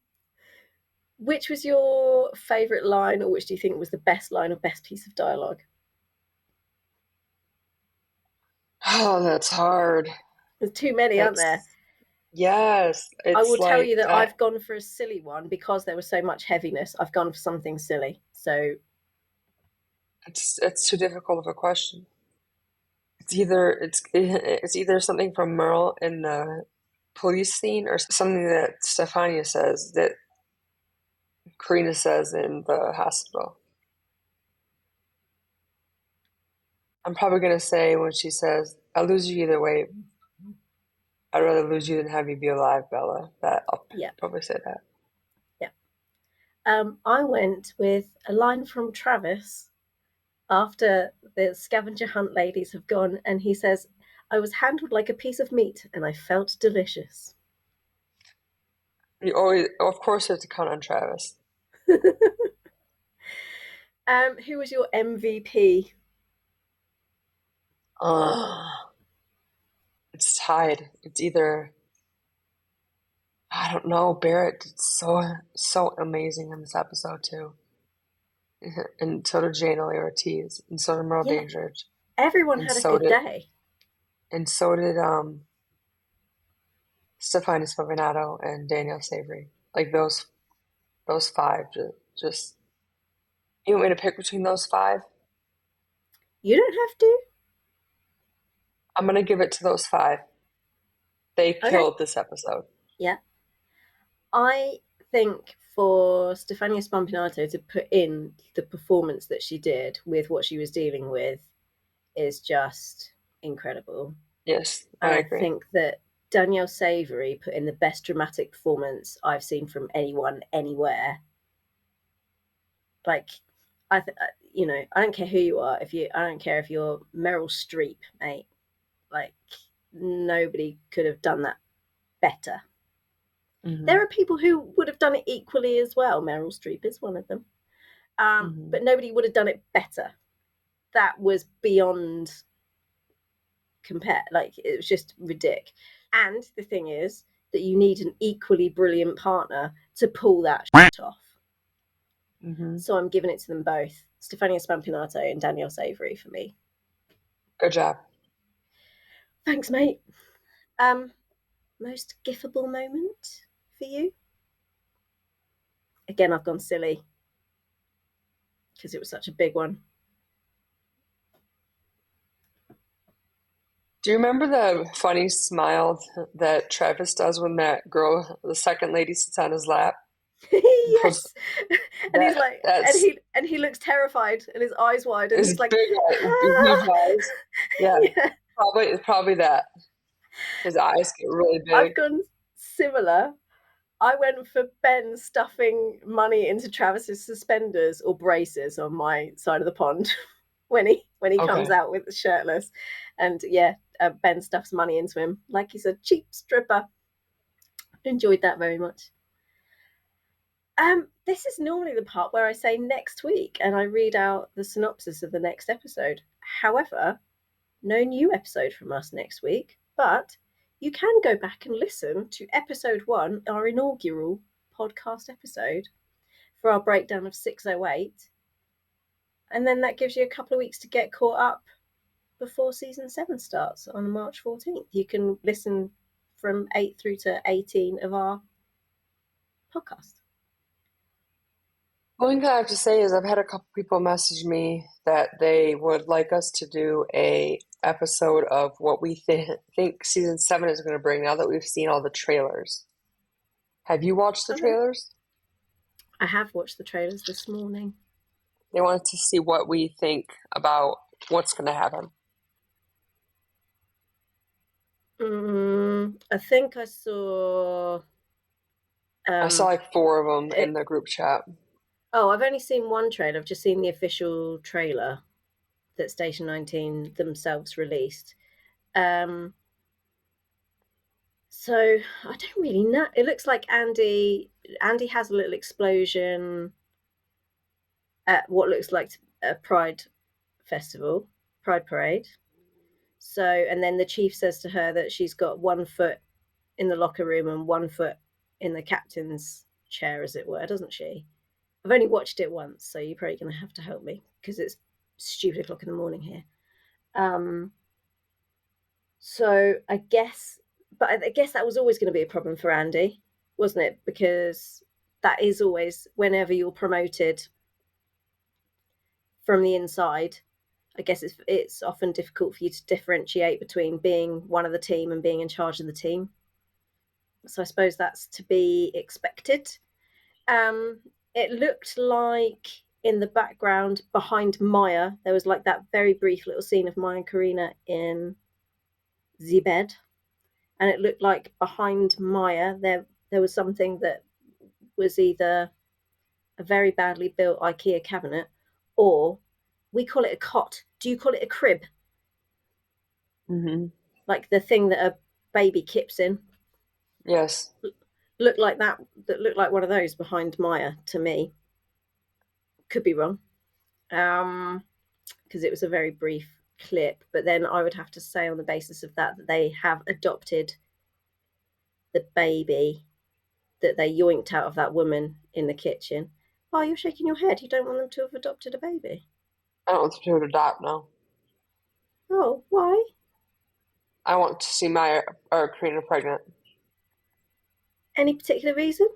which was your favourite line, or which do you think was the best line or best piece of dialogue? Oh, that's hard. There's too many, aren't there? It's yes. I will It's tell you like that I've gone for a silly one because there was so much heaviness. I've gone for something silly. So it's too difficult of a question. It's either something from Merle in the police scene or something that Stefania says that Karina says in the hospital. I'm probably gonna say when she says, "I'll lose you either way. I'd rather lose you than have you be alive, Bella." That I'll yeah, probably say that. yeah. I went with a line from Travis after the scavenger hunt ladies have gone, and he says, "I was handled like a piece of meat, and I felt delicious." You always, of course, have to count on Travis. Who was your MVP? It's tied. It's either I don't know. Barrett did so amazing in this episode too, and so did Jane Lee Ortiz, and so did Merle Yeah, Dandridge, everyone and had a so good did day. Stefania Spavinato and Danielle Savory. Like those five just you want me to pick between those five? You don't have to. I'm gonna give it to those five. They Okay. killed this episode. Yeah. I think for Stefania Spampinato to put in the performance that she did with what she was dealing with is just incredible. Yes, And I I agree. think that Danielle Savory put in the best dramatic performance I've seen from anyone anywhere. Like, I don't care who you are. I don't care if you're Meryl Streep, mate. Like, nobody could have done that better. Hmm. There are people who would have done it equally as well. Meryl Streep is one of them. Hmm. But nobody would have done it better. That was beyond compare. Like, it was just ridiculous. And the thing is that you need an equally brilliant partner to pull that shit off. Hmm. So I'm giving it to them both. Stefania Spampinato and Danielle Savory for me. Good job. Thanks, mate. Um, Most gifable moment for you? Again, I've gone silly because it was such a big one. Do you remember the funny smile that Travis does when that girl, the second lady, sits on his lap and pulls Yes, and he's that? like, That's and he looks terrified, and his eyes wide, and his he's like, big, huge ah! eyes. Yeah, Yeah. probably that. His eyes get really I've big. gone similar. I went for Ben stuffing money into Travis's suspenders or braces on my side of the pond when he comes Okay. out with the shirtless, and yeah, Ben stuffs money into him like he's a cheap stripper. Enjoyed that very much. This is normally the part where I say next week and I read out the synopsis of the next episode. However, no new episode from us next week, but you can go back and listen to episode 1, our inaugural podcast episode, for our breakdown of 608. And then that gives you a couple of weeks to get caught up before season 7 starts on March 14th. You can listen from 8 through to 18 of our podcast. Only thing I have to say is I've had a couple people message me that they would like us to do a episode of what we think season 7 is going to bring now that we've seen all the trailers. Have you watched the Okay. trailers? I have watched the trailers this morning. They wanted to see what we think about what's going to happen. I think I saw. I saw Um, like 4 of them in it, the group chat. I've only seen one trailer. I've just seen the official trailer that Station 19 themselves released. Um, so I don't really know. It looks like Andy has a little explosion at what looks like a Pride festival, Pride parade. So, and then the chief says to her that she's got 1 foot in the locker room and 1 foot in the captain's chair, as it were, doesn't she? I've only watched it once, so you're probably going to have to help me because it's stupid o'clock in the morning here. Um, so I guess, but I guess that was always going to be a problem for Andy, wasn't it? Because that is always whenever you're promoted from the inside. I guess it's often difficult for you to differentiate between being one of the team and being in charge of the team. So I suppose that's to be expected. Um, it looked like in the background behind Maya, there was like that very brief little scene of Maya and Karina in the bed, and it looked like behind Maya there was something that was either a very badly built IKEA cabinet, or we call it a cot. Do you call it a crib? Hmm. Like the thing that a baby kips in? Yes. Looked like that. That looked like one of those behind Maya to me. Could be wrong. Because it was a very brief clip. But then I would have to say, on the basis of that they have adopted the baby that they yoinked out of that woman in the kitchen. Oh, you're shaking your head. You don't want them to have adopted a baby? I don't want to do it adopt now. Oh, why? I want to see Maya or Karina pregnant Any particular reason?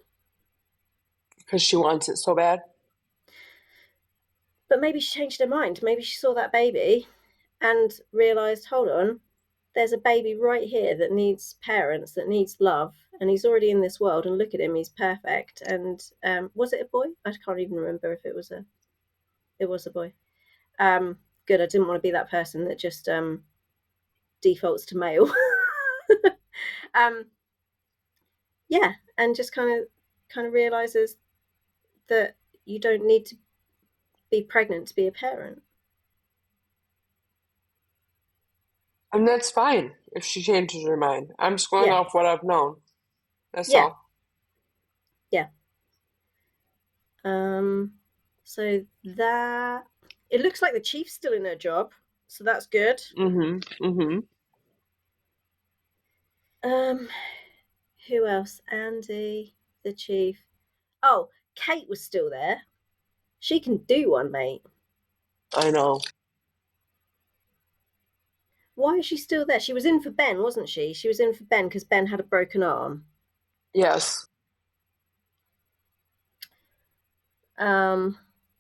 because she wants it so bad. But maybe she changed her mind. Maybe she saw that baby and realised, hold on, there's a baby right here that needs parents, that needs love, and he's already in this world. And look at him, he's perfect. And was it a boy? I can't even remember if it was a. It was a boy. Good. I didn't want to be that person that just defaults to male. um, yeah, and just kind of realizes that you don't need to be pregnant to be a parent. And that's fine if she changes her mind. I'm just going Yeah, off what I've known. That's yeah, all. yeah. Um, so that it looks like the chief's still in her job, so that's good. Mm-hmm. Mm-hmm. Um, who else? Andy, the chief. Oh, Kate was still there. She can do one, mate. I know. Why is she still there? She was in for Ben, wasn't she? She was in for Ben because Ben had a broken arm. Yes. Um,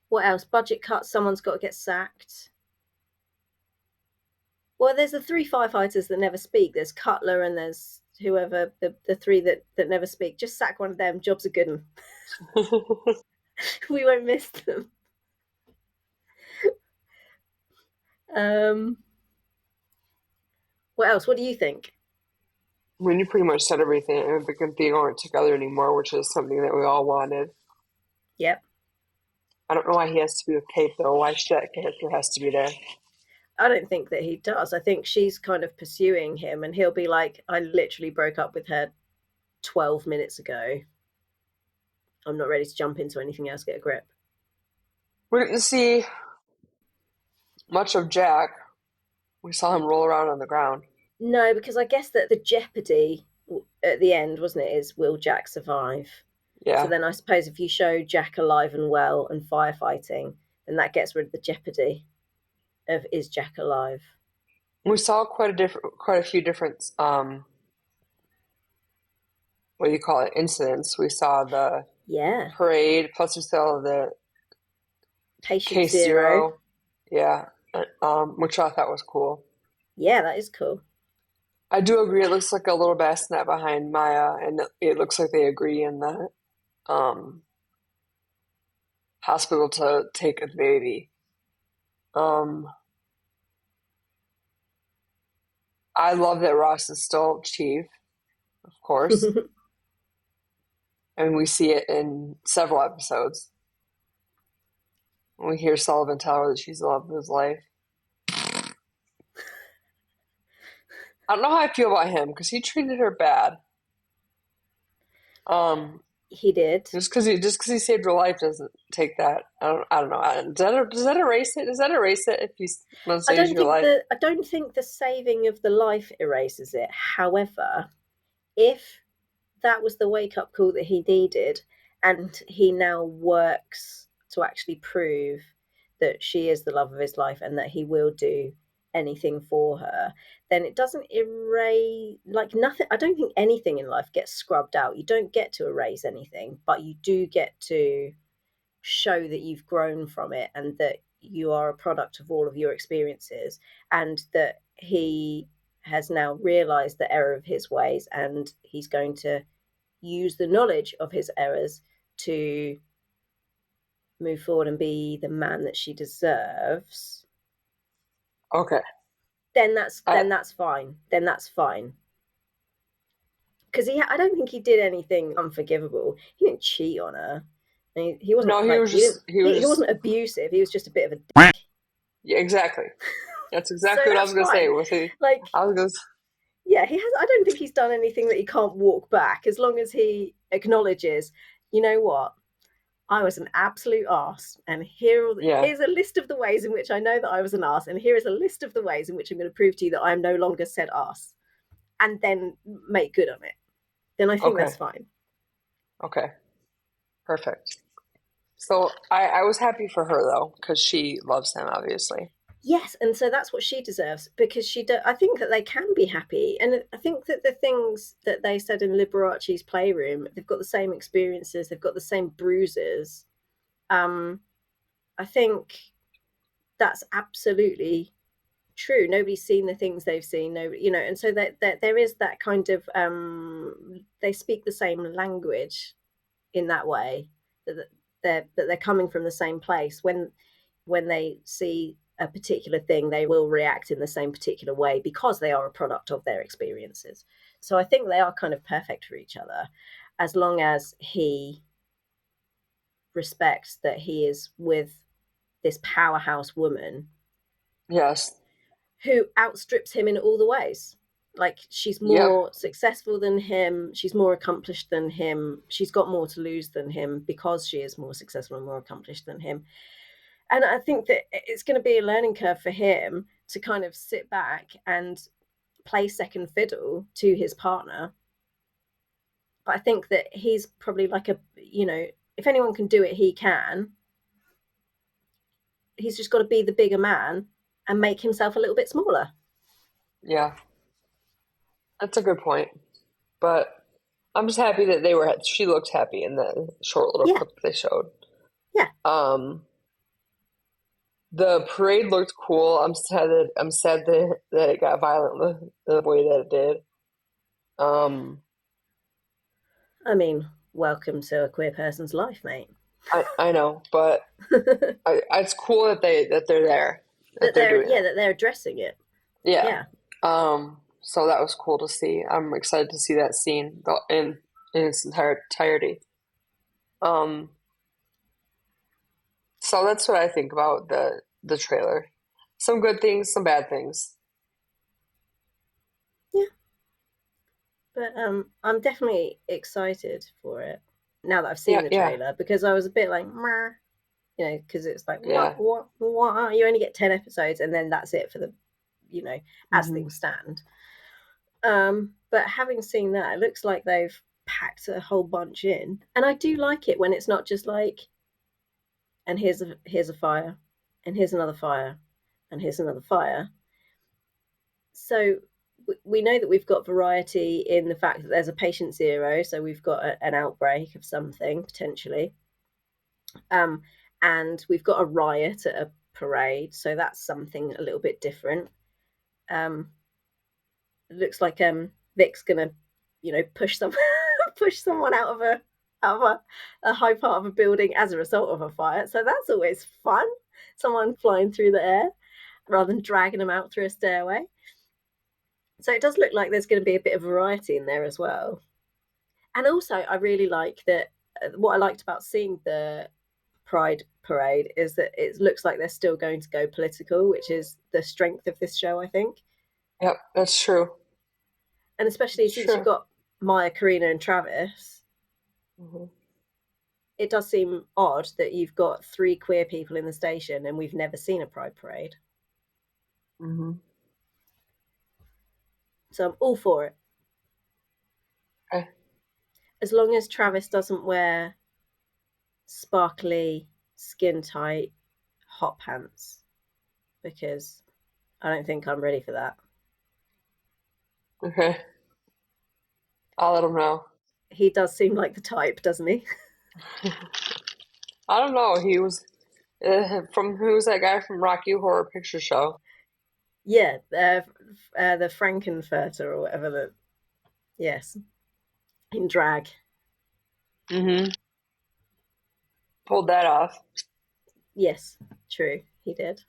what else? Budget cuts. Someone's got to get sacked. Well, there's the 3 firefighters that never speak. There's Cutler and there's whoever the three that never speak. Just sack one of them. Job's a good one. We won't miss them. Um, what else? What do you think? I mean, you pretty much said everything. And Vic and Theo aren't together anymore, which is something that we all wanted. Yep. I don't know why he has to be with Kate, though. Why should that character has to be there? I don't think that he does. I think she's kind of pursuing him, and he'll be like, I literally broke up with her 12 minutes ago. I'm not ready to jump into anything else, get a grip. We didn't see much of Jack. We saw him roll around on the ground. No, because I guess that the jeopardy at the end, wasn't it, is will Jack survive? So Yeah. then I suppose if you show Jack alive and well and firefighting, then that gets rid of the jeopardy of is Jack alive? We saw quite a few different, what do you call it, incidents. We saw the Yeah. parade, plus we saw the Patient Case Zero. Zero. Yeah. Which I thought was cool. Yeah, that is cool. I do agree. It looks like a little bassinet behind Maya, and it looks like they agree in the um, hospital to take a baby. Um, I love that Ross is still chief, of course, and we see it in several episodes. We hear Sullivan tell her that she's the love of his life. I don't know how I feel about him because he treated her bad. Um, He did. just because he saved her life doesn't take that. I don't know. Does that erase it? Does that erase it if he saves your life? I don't think the saving of the life erases it. However, if that was the wake up call that he needed, and he now works to actually prove that she is the love of his life and that he will do anything for her, then it doesn't erase, like, nothing. I don't think anything in life gets scrubbed out. You don't get to erase anything, but you do get to show that you've grown from it and that you are a product of all of your experiences, and that he has now realized the error of his ways, and he's going to use the knowledge of his errors to move forward and be the man that she deserves. Okay. then that's I then that's fine. Then that's fine. Because I don't think he did anything unforgivable. He didn't cheat on her. He wasn't no, he like was just he was he just wasn't abusive. He was just a bit of a dick. yeah, exactly. That's So exactly what I was that's gonna say. fine. Was he? Like, I was gonna. yeah, he has. I don't think he's done anything that he can't walk back, as long as he acknowledges, you know what, I was an absolute arse, and Yeah. here's a list of the ways in which I know that I was an arse, and here is a list of the ways in which I'm going to prove to you that I am no longer said arse, and then make good on it. Then I think that's Okay. fine. Okay. Perfect. So I was happy for her though because she loves him obviously. Yes, and so that's what she deserves, because I think that they can be happy, and I think that the things that they said in Liberace's playroom, they've got the same experiences, they've got the same bruises. Um, I think that's absolutely true. Nobody's seen the things they've seen. Nobody, and so that there is that kind of they speak the same language in that way, that they're coming from the same place. When they see a particular thing, they will react in the same particular way because they are a product of their experiences. So I think they are kind of perfect for each other, as long as he respects that he is with this powerhouse woman Yes. who outstrips him in all the ways. Like, she's Yep. more successful than him, she's more accomplished than him, she's got more to lose than him because she is more successful and more accomplished than him. And I think that it's going to be a learning curve for him to kind of sit back and play second fiddle to his partner. But I think that he's probably like if anyone can do it, he can. He's just got to be the bigger man and make himself a little bit smaller. Yeah. That's a good point. But I'm just happy that she looked happy in the short little Yeah, clip they showed. yeah. Um, the parade looked cool. I'm sad that it got violent the way that it did. Um, I mean, welcome to a queer person's life, mate. I know, but that it's cool that they're there, that they're doing that. that they're addressing it. Yeah. Yeah. So that was cool to see. I'm excited to see that scene in its entirety. Um, so that's what I think about the trailer. Some good things, some bad things. Yeah. But I'm definitely excited for it now that I've seen Yeah, the yeah, trailer, because I was a bit like, meh, because it's like, yeah. what? You only get 10 episodes and then that's it for as Hmm. things stand. But having seen that, it looks like they've packed a whole bunch in. And I do like it when it's not just like, and here's a fire, and here's another fire, and here's another fire. So we know that we've got variety in the fact that there's a patient zero, so we've got an outbreak of something potentially, um, and we've got a riot at a parade, so that's something a little bit different. It looks like Vic's gonna, push push someone out of a high part of a building as a result of a fire. So that's always fun. Someone flying through the air rather than dragging them out through a stairway. So it does look like there's going to be a bit of variety in there as well. And also, I really like that. What I liked about seeing the Pride parade is that it looks like they're still going to go political, which is the strength of this show, I think. Yep, that's true. And especially It's since you've true. got Maya, Karina, and Travis, Hmm. it does seem odd that you've got 3 queer people in the station and we've never seen a Pride parade. Hmm. So I'm all for it. Okay. As long as Travis doesn't wear sparkly, skin tight hot pants, because I don't think I'm ready for that. Okay. I'll let him know. He does seem like the type, doesn't he? I don't know. He was from who's that guy from Rocky Horror Picture Show? Yeah, the Frankenfurter or whatever. Yes, in drag. Hmm. Pulled that off. Yes, true, he did.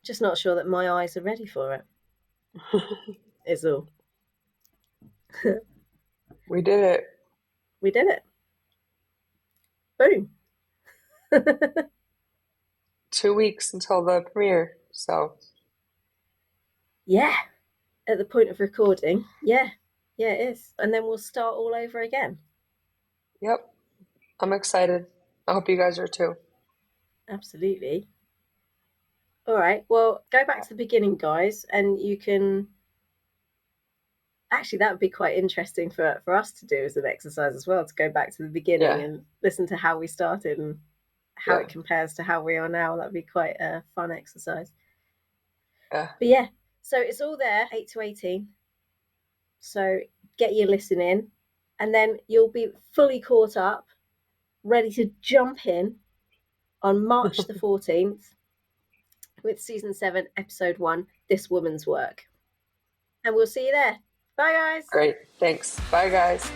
Just not sure that my eyes are ready for it. Is all. We did it. We did it. Boom. 2 weeks until the premiere. So, Yeah, at the point of recording. Yeah, yeah, it is. And then we'll start all over again. yep. I'm excited. I hope you guys are too. Absolutely. All right. Well, go back to the beginning, guys, and you can. Actually, that would be quite interesting for us to do as an exercise as well, to go back to the beginning Yeah. and listen to how we started and how Yeah. it compares to how we are now. That'd be quite a fun exercise. Yeah. But yeah, so it's all there, 8 to 18. So get your listen in, and then you'll be fully caught up, ready to jump in on March the 14th with season 7, episode 1, This Woman's Work. And we'll see you there. Bye, guys. Great. Thanks. Bye, guys.